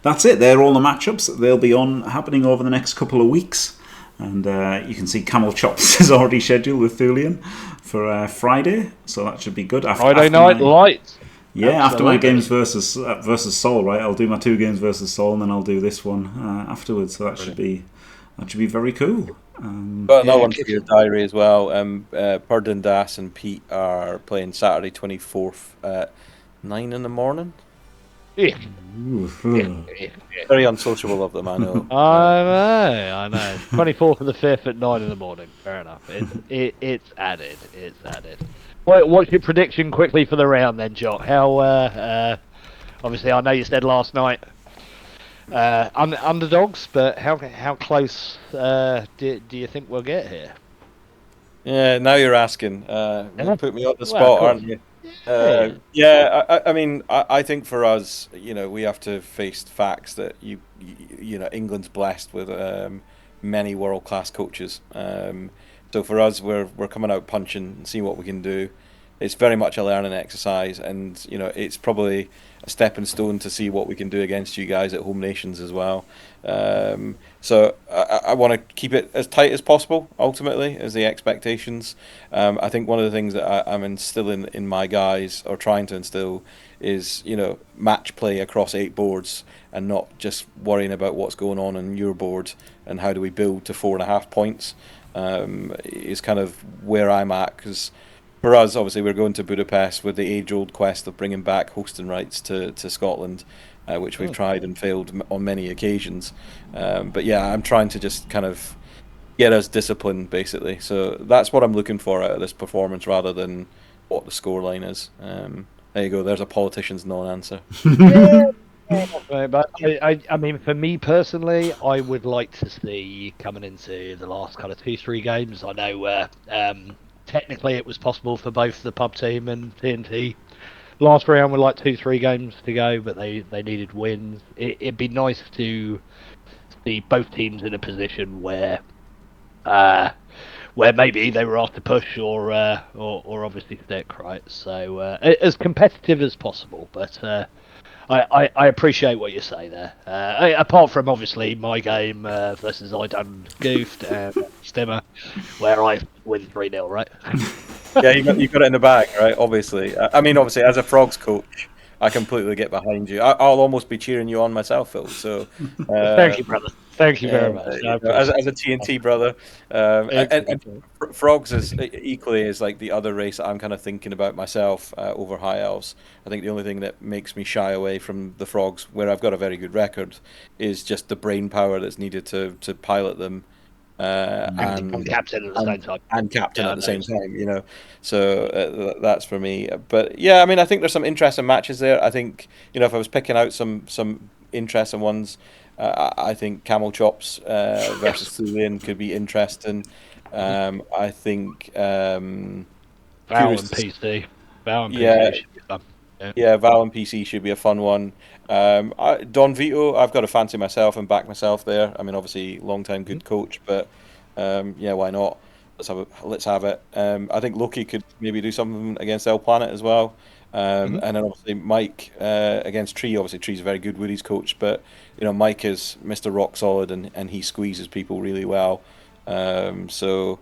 that's it. They're all the matchups. They'll be happening over the next couple of weeks. And you can see Camelchops is already scheduled with Thulian for Friday. So that should be good. Friday night lights. Yeah, absolutely. After my games versus Soul, right? I'll do my 2 games versus Soul, and then I'll do this one afterwards. So that should be very cool. Got another one for your diary as well. Purdon, Das and Pete are playing Saturday 24th at 9 in the morning. Yeah. Very unsociable of them, I know. I know. 24th of the 5th at 9 in the morning. Fair enough. It's added. What's your prediction quickly for the round then, Jock? How? Obviously, I know you said last night underdogs, but how close do you think we'll get here? Yeah, now you're asking. You put me on the spot, aren't you? I mean, I think for us, we have to face facts that England's blessed with many world-class coaches. So for us, we're coming out punching and seeing what we can do. It's very much a learning exercise, and it's probably a stepping stone to see what we can do against you guys at Home Nations as well. So I want to keep it as tight as possible, ultimately, as the expectations. I think one of the things that I'm instilling in my guys, or trying to instill, is match play across 8 boards, and not just worrying about what's going on your board and how do we build to 4.5 points. is kind of where I'm at, because for us, obviously, we're going to Budapest with the age-old quest of bringing back hosting rights to Scotland, which we've tried and failed on many occasions. But yeah, I'm trying to just kind of get us disciplined, basically. So that's what I'm looking for out of this performance, rather than what the scoreline is. There you go. There's a politician's non-answer. But I mean, for me personally, I would like to see coming into the last kind of 2-3 games. I know technically it was possible for both the pub team and TNT. Last round were like 2-3 games to go, but they needed wins. It'd be nice to see both teams in a position where maybe they were after push or obviously stick, right? So as competitive as possible, but. I appreciate what you say there. Apart from obviously my game versus I done goofed Stimmer, where I win 3-0, right? Yeah, you got it in the bag, right? Obviously, I mean, obviously, as a Frogs coach, I completely get behind you. I'll almost be cheering you on myself, Phil. So, thank you, brother. Thank you very much. As a TNT brother, and Frogs is equally is like the other race that I'm kind of thinking about myself over High Elves. I think the only thing that makes me shy away from the Frogs, where I've got a very good record, is just the brain power that's needed to pilot them. And captain at the same time. And captain at the same time, you know. So that's for me. But yeah, I mean, I think there's some interesting matches there. I think, you know, if I was picking out some interesting ones, I think Camelchops versus Thulian could be interesting. I think Val and PC. Val and PC should be fun. Yeah, Val and PC should be a fun one. Don Vito, I've got to fancy myself and back myself there. I mean, obviously, long-time good coach, but yeah, why not? Let's have it. I think Loki could maybe do something against El Planet as well. And then obviously Mike against Tree. Obviously, Tree's a very good Woody's coach, but you know, Mike is Mr. Rock Solid, and he squeezes people really well. So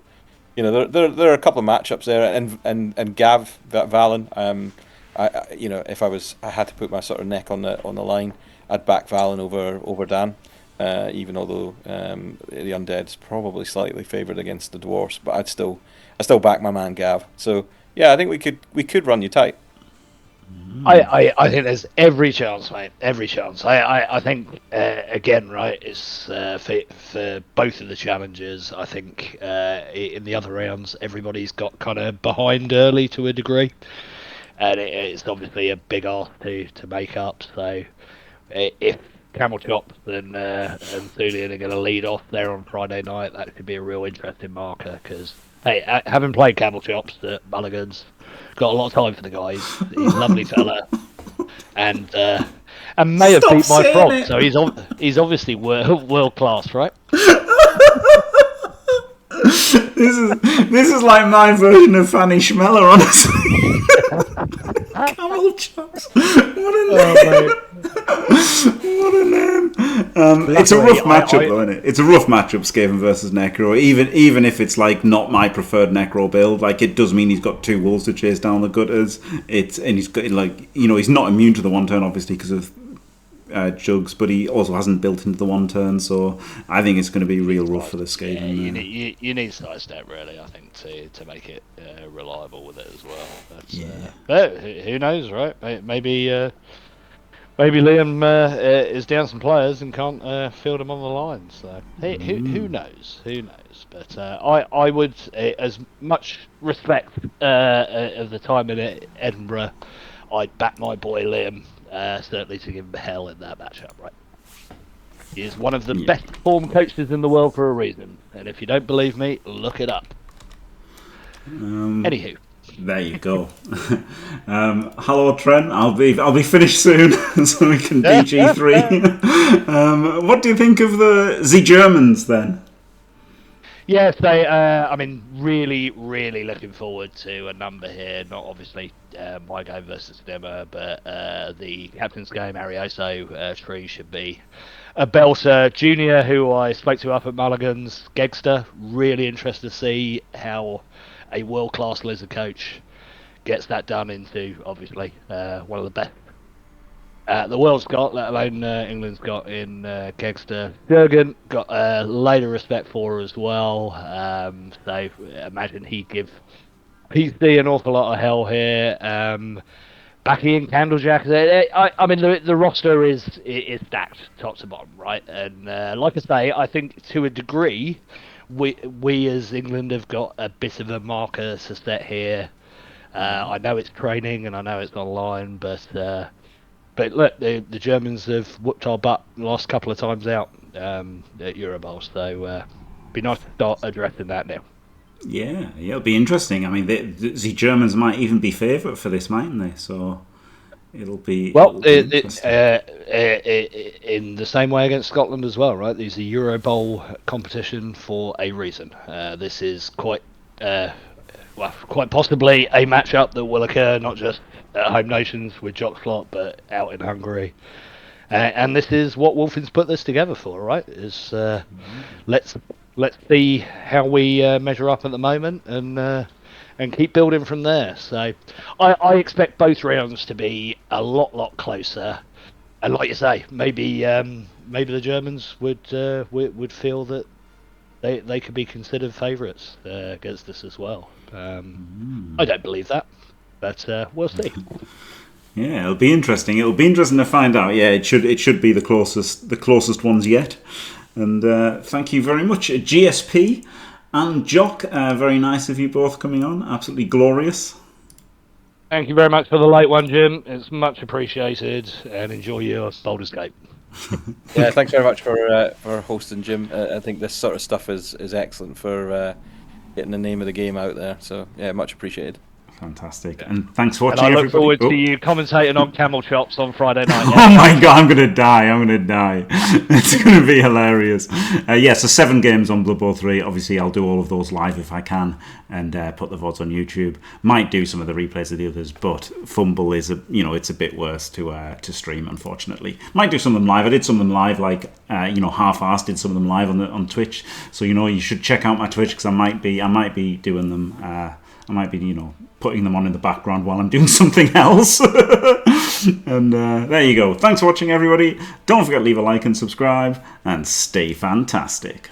you know, there are a couple of matchups there, and Gav Valen. You know, if I had to put my sort of neck on the line, I'd back Valen over Dan, even although the Undead's probably slightly favoured against the Dwarfs, but I still back my man Gav. So yeah, I think we could run you tight. I think there's every chance, mate. Every chance. I think again, right? It's for both of the challenges. I think in the other rounds, everybody's got kind of behind early to a degree. And it's obviously a big ask to make up. So if Camelchops and Thulian are going to lead off there on Friday night, that could be a real interesting marker. Because hey, having played Camelchops at Mulligan's, got a lot of time for the guys. He's a lovely fella, and may have beat my frog. So he's obviously world class, right? This is like my version of Fanny Schmeller, honestly. Camelchops. What a name. It's a rough matchup, though, isn't it? It's a rough matchup, Skaven versus Necro. Even if it's like not my preferred Necro build, like it does mean he's got 2 wolves to chase down the gutters. He's got, like, you know, he's not immune to the one turn, obviously, because of Jugs, but he also hasn't built into the one turn, so I think it's going to be real rough for the Skaven. Yeah, you need sidestep, really, I think, to make it reliable with it as well. But who knows, right? Maybe Liam is down some players and can't field them on the line. So who knows? Who knows? But I would, as much respect of the time in Edinburgh, I'd back my boy Liam. Certainly to give him hell in that matchup, right? He is one of the best form coaches in the world for a reason, and if you don't believe me, look it up. Anywho, there you go. Hello, Trent. I'll be finished soon, so we can do G3. What do you think of the Germans then? Yes, I mean, really, really looking forward to a number here. Not obviously my game versus Stimmer, but the captain's game, Arioso Tree should be a belter. Junior, who I spoke to up at Mulligan's, Gegster, really interested to see how a world-class lizard coach gets that done into, obviously, one of the best the world's got, let alone England's got in Kegster. Jurgen got a load of respect for as well. So imagine he'd give PC an awful lot of hell here. Backy and Candlejack. I mean, the roster is stacked top to bottom, right? And like I say, I think to a degree, we as England have got a bit of a marker to set here. I know it's training and I know it's online, but look, the Germans have whooped our butt the last couple of times out at Eurobowl, so be nice to start addressing that now. Yeah, it'll be interesting. I mean, the Germans might even be favourite for this, mightn't they? So it'll be interesting. In the same way against Scotland as well, right? There's a Eurobowl competition for a reason. This is quite possibly a matchup that will occur not just at home nations with Jock slot, but out in Hungary. And this is what Wolfen's put this together for, right? Is let's see how we measure up at the moment and keep building from there. So I expect both rounds to be a lot closer. And like you say, maybe the Germans would feel that they could be considered favourites against us as well. I don't believe that, but we'll see. Yeah, it'll be interesting. It'll be interesting to find out. Yeah, it should be the closest ones yet. And thank you very much, GSP and Jock. Very nice of you both coming on. Absolutely glorious. Thank you very much for the late one, Jim. It's much appreciated, and enjoy your Baldur's Gate. Yeah, thanks very much for hosting, Jim. I think this sort of stuff is excellent for getting the name of the game out there. So yeah, much appreciated. Fantastic. And thanks for watching, and I everybody. look forward to you commentating on Camelchops on Friday night. Oh my god, I'm going to die. It's going to be hilarious. So 7 games on Blood Bowl 3. Obviously, I'll do all of those live if I can and put the VODs on YouTube. Might do some of the replays of the others, but FUMBBL is it's a bit worse to stream, unfortunately. Might do some of them live. I did some of them live, like half-assed did some of them live on Twitch. So you should check out my Twitch because I might be doing them. I might be putting them on in the background while I'm doing something else. And there you go. Thanks for watching, everybody. Don't forget to leave a like and subscribe, and stay fantastic.